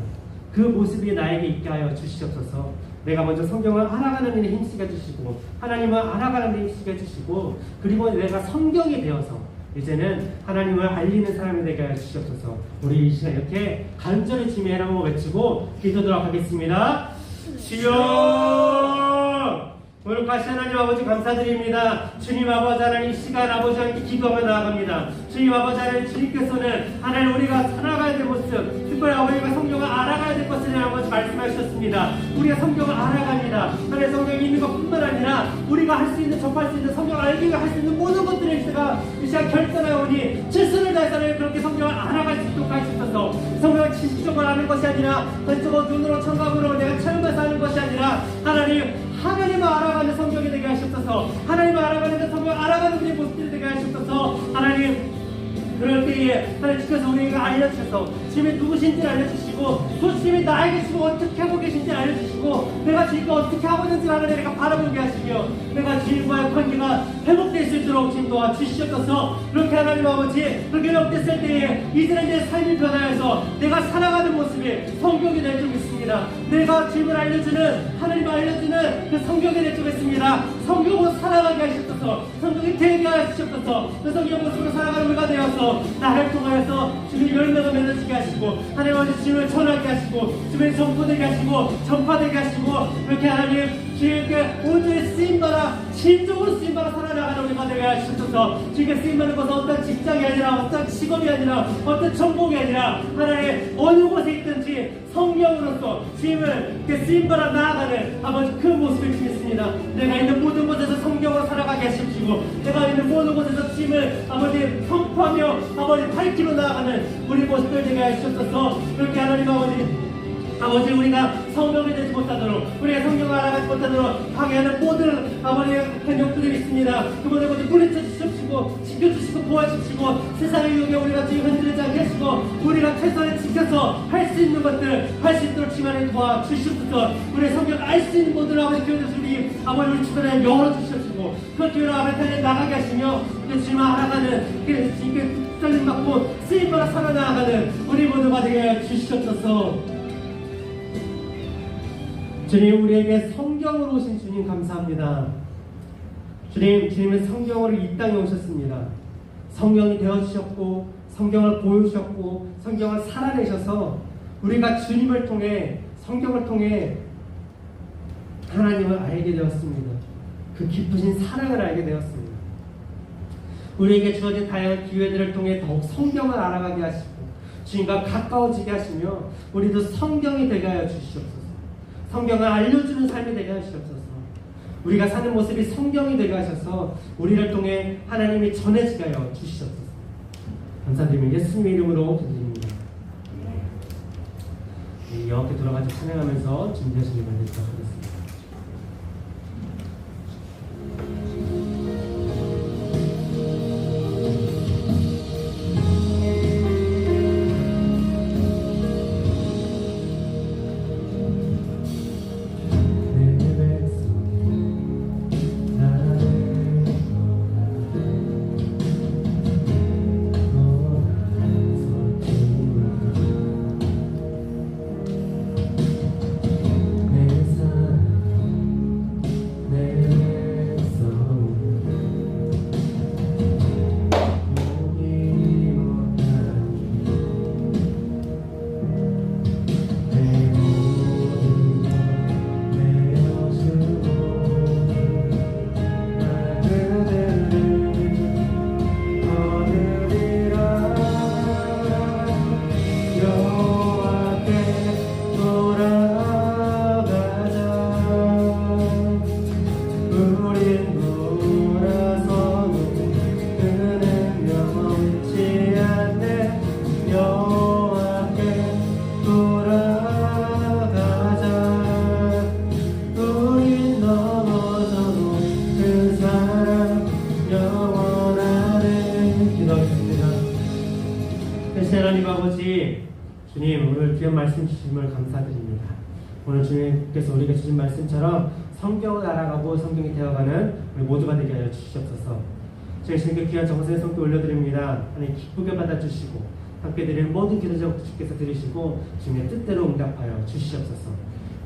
그 모습이 나에게 있게 하여 주시옵소서. 내가 먼저 성경을 알아가는 일에 힘쓰게 해주시고 하나님을 알아가는 일에 힘쓰게 해주시고 그리고 내가 성경이 되어서 이제는 하나님을 알리는 사람이 되게 하여 주시옵소서. 우리 이 시간 이렇게 간절히 주님의 이름으로 외치고 기도하도록 하겠습니다. 주여 오늘 다시 하나님 아버지 감사드립니다. 주님 아버지 하나님 이 시간 아버지 함께 기도하며 나아갑니다. 주님 아버지 하나님 주님께서는 하나님 우리가 살아가야 될 모습, 특별히 아버지가 성경을 알아가야 될 것을 아버지 말씀하셨습니다. 우리가 성경을 알아갑니다. 하나님 성경이 있는 것뿐만 아니라 우리가 할 수 있는, 접할 수 있는, 성경을 알기 위해 할 수 있는 모든 것들을 제가 이 시간 결단하오니 최선을 다해서 그렇게 성경을 알아갈 수 있도록 하시옵소서. 성경을 지식적으로 아는 것이 아니라 한쪽으로 눈으로 청각으로 내가 체험해서 하는 것이 아니라 하나님을 알아가는 성경이 되게 하시옵소서. 하나님을 알아가는 그 성경을 알아가는 우리의 모습들이 되게 하시옵소서. 하나님 그럴 때에 하나님께서 우리에게 알려주셔서 주님이 누구신지 알려주시고 또 주님이 나에게 지금 어떻게 하고 계신지 알려주시고 내가 지금 어떻게 하고 있는지 하나님 내가 바라보게 하시며 내가 주님과의 관계가 회복될 수 있도록 주님 도와주시옵소서. 그렇게 하나님 아버지 그렇게 회복됐을 때에 이제는 내 삶이 변화해서 내가 살아가는 모습이 성경이 될 줄 믿습니다. 내가 주님을 알려주는 하나님을 알려주는 그 성경이 될 줄 믿습니다. 성경으로 살아가게 하시옵소서. 성경이 되게 하시옵소서. 그 성경 모습으로 살아가는 우리가 되어서 나를 통하여서 주님 열매가 맺어지게 하시고 하나님 아버지 주님을 전하게 하시고 주님의 전포되게 하시고 전파되게 하시고 그렇게 하나님 주님께 온전히 쓰임받아 진정으로 쓰임받아 살아나가는 우리가 되게 하시옵소서. 주님께 쓰임받는 것은 어떤 직장이 아니라 어떤 직업이 아니라 어떤 전공이 아니라 하나님 어느 곳에 있든지 성령으로서 주님을 쓰임받아 나아가는 아버지 그 모습을 주겠습니다. 내가 있는 모든 곳에서 성경으로 살아가게 하십시고 내가 있는 모든 곳에서 주님을 아버지 선포하며 아버지 밝히러 나아가는 우리 모습들 되게 하시옵소서. 그렇게 하나님 아버지 우리가 성령이 되지 못하도록 우리가 성경을 알아가지 못하도록 방해하는 모든 아버지의 행동들이 있습니다. 그분을 모두 물리쳐 주십시고 지켜주시고 도와주시고 세상의 유혹에 우리가 지금 흔들리지 않게 하시고 우리가 최선을 지켜서 할 수 있는 것들 할 수 있도록 주만에 도와주시옵소서. 우리의 성경을 알 수 있는 모든 아버지 교회들이 아버지 우리 주변에 열어주시옵시고 그 교회로 아버지 나가게 하시며 주님을 알아가는 주님께 떨림받고 쓰임받아 살아나가는 우리 모두가 되게 주시옵소서. 주님 우리에게 성경으로 오신 주님 감사합니다. 주님은 성경으로 이 땅에 오셨습니다. 성경이 되어주셨고 성경을 보여주셨고 성경을 살아내셔서 우리가 주님을 통해 성경을 통해 하나님을 알게 되었습니다. 그 깊으신 사랑을 알게 되었습니다. 우리에게 주어진 다양한 기회들을 통해 더욱 성경을 알아가게 하시고 주님과 가까워지게 하시며 우리도 성경이 되게 하여 주시옵소서. 성경을 알려주는 삶이 되게 하시옵소서. 우리가 사는 모습이 성경이 되게 하셔서 우리를 통해 하나님이 전해지게 하여 주시옵소서. 감사드리며 예수님의 이름으로 드립니다. 여호와께 돌아가서 찬양하면서 준비하시는 분들 하겠습니다. 하나님 아버지 주님 오늘 귀한 말씀 주심을 감사드립니다. 오늘 주님께서 우리에게 주신 말씀처럼 성경을 알아가고 성경이 되어가는 우리 모두가 되게 하여 주시옵소서. 주님께 귀한 정성의 성도 올려드립니다. 하나님 기쁘게 받아주시고 함께 드리는 모든 기도 제목 주께서 들으시고 주님의 뜻대로 응답하여 주시옵소서.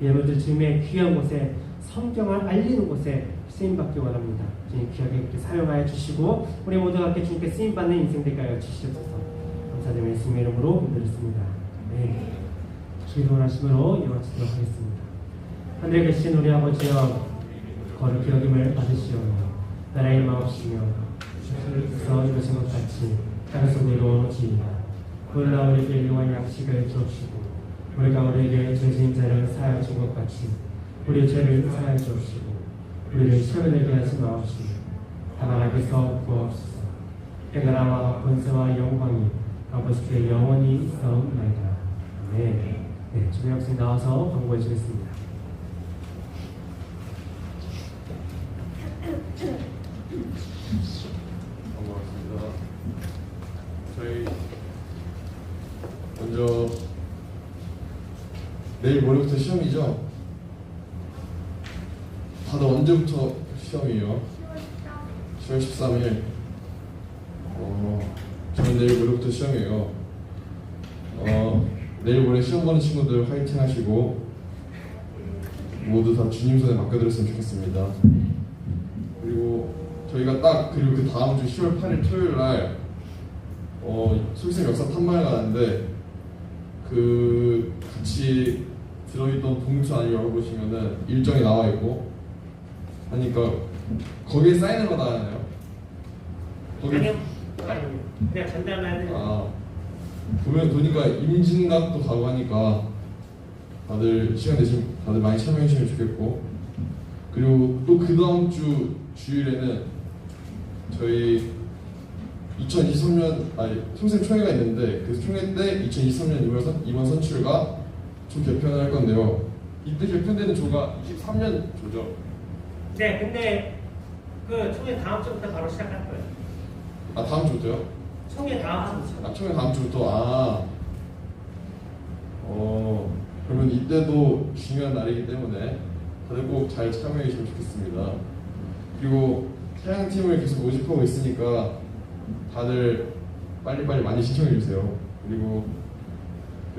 예물들 주님의 귀한 곳에 성경을 알리는 곳에 쓰임받기 원합니다. 주님 귀하게 그렇게 사용하여 주시고 우리 모두가 함께 주님께 쓰임받는 인생 되게 하여 주시옵소서. 감사드리며 예수님의 이름으로 기도드렸습니다. 네. 기도 원하심으로 이어지도록 하겠습니다. 하늘에 계신 우리 아버지여 거룩히 여김을 받으시오며 나라의 마옵시며 주께서 이루신 것 같이 땅에서 이루어지이다. 홀라 우리에게 일용할 양식을 주옵시고 우리가 우리에게 죄진 자를 사하여 준 것 같이 우리의 죄를 사하여 주옵시고 우리를 시험에 들게 하지 마옵시고 다만 악에서 구하옵소서. 그 나라와 권세와 영광이 아버지께 영원히 있사옵나이다. 아멘. 네, 주민 학생 나와서 광고해 주겠습니다. 반갑습니다. 저희 먼저 내일 모레부터 시험이죠? 다들 언제부터 시험이에요? 10월 13일. 저는 내일 모레부터 시험이에요. 내일 모레 시험 보는 친구들 화이팅 하시고 모두 다 주님 손에 맡겨드렸으면 좋겠습니다. 그리고 저희가 딱 그리고 그 다음 주 10월 8일 토요일 날 소기생 역사 탐방을 가는데 그 같이 들어있던 봉투 안을 열어보시면은 일정이 나와 있고 하니까 거기에 사인을 받아야 하나요? 아니요. 그냥 전달만 보니까 임진각도 가고 하니까 다들 시간 되시면 다들 많이 참여해 주시면 좋겠고 그리고 또 그 다음 주 주일에는 저희 2023년 총생 총회가 있는데 그 총회 때 2023년 이번 선출과 조 개편을 할 건데요. 이때 개편되는 조가 23년 조죠. 네, 근데 그 총회 다음 주부터 바로 시작할 거예요. 다음 주부터요? 총회 다음 주부터. 총회 다음 주부터. 그러면 이때도 중요한 날이기 때문에 다들 꼭 잘 참여해 주시면 좋겠습니다. 그리고 사양팀을 계속 모집하고 있으니까 다들 빨리빨리 많이 신청해 주세요. 그리고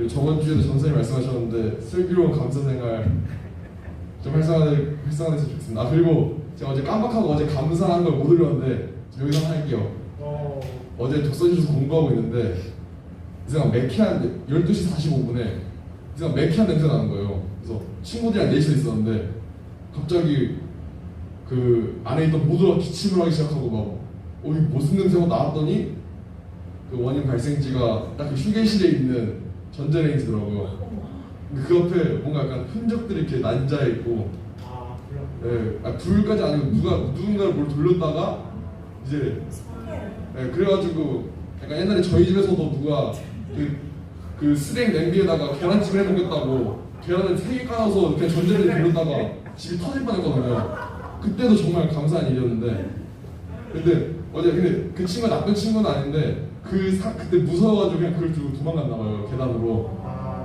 저번 주에도 전선생님 말씀하셨는데 슬기로운 감사생활 좀 활성화됐으면 좋겠습니다. 그리고 제가 어제 깜빡하고 어제 감사한 걸 못 올렸는데 여기서 할게요. 어제 독서실에서 공부하고 있는데 이상한 매캐한 12시 45분에 이상한 매캐한 냄새가 나는 거예요. 그래서 친구들이랑 넷이서 있었는데 갑자기 그 안에 있던 모두가 기침을 하기 시작하고 막 이게 무슨 냄새가 나왔더니 그 원인 발생지가 딱 그 휴게실에 있는 전자레인지더라고요. 그 옆에 뭔가 약간 흔적들이 이렇게 난자해 있고 불까지 아니고 누군가를 뭘 돌렸다가 이제 그래가지고 약간 옛날에 저희 집에서도 누가 그 쓰레기 냄비에다가 계란찜을 해먹겠다고 계란을 3개 까놔서 그냥 전자레인지 돌렸다가 집이 터질 뻔했거든요. 그때도 정말 감사한 일이었는데 근데 그 친구가 나쁜 친구는 아닌데 그때 무서워가지고 그냥 그걸 들고 도망갔나 봐요. 계단으로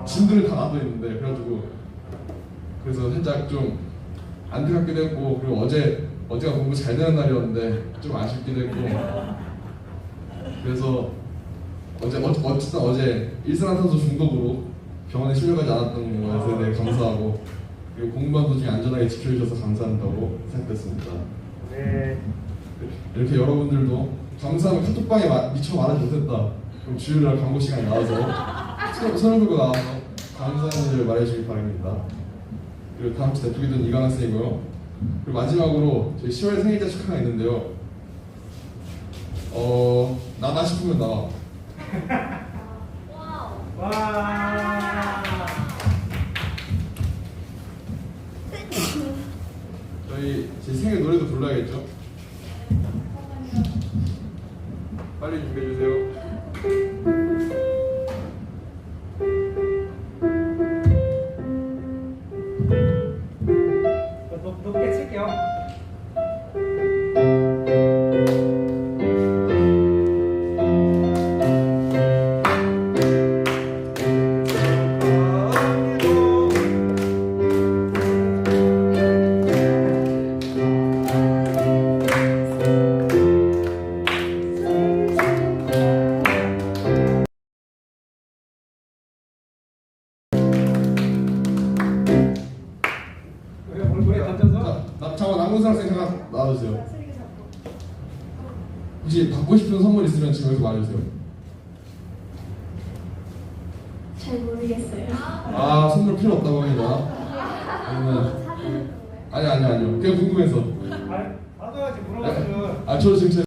짐들은 다 놔둬 있는데 그래서 살짝 좀 안타깝기도 했고 그리고 어제가 공부 잘 되는 날이었는데 좀 아쉽기도 했고 그래서 어쨌든 어제 일산화탄소 중독으로 병원에 실려가지 않았던 것에 대해 감사하고 그리고 공부한 도중에 안전하게 지켜주셔서 감사한다고 생각했습니다. 네. 이렇게 여러분들도 감사하면 카톡방에 미처 말하지 못했다. 그럼 주일날 광고 시간에 나와서 손을 들고 나와서 감사하는 일을 말해주길 바랍니다. 그리고 다음 주 대표기는 이강 학생이고요. 그리고 마지막으로 저희 10월 생일자 축하가 있는데요. 나나 싶으면 나와. 와. 저희 제 생일 노래도 불러야겠죠? 빨리 준비해 주세요. 높게 칠게요. 잠깐 남은 학생 잠깐 나와주세요. 혹시 받고 싶은 선물 있으면 지금 여기서 말해주세요. 잘 모르겠어요. 선물 필요 없다고 합니다. 그러면 아니요. 그냥 궁금해서. 받아야지 물어봤으면. 저 지금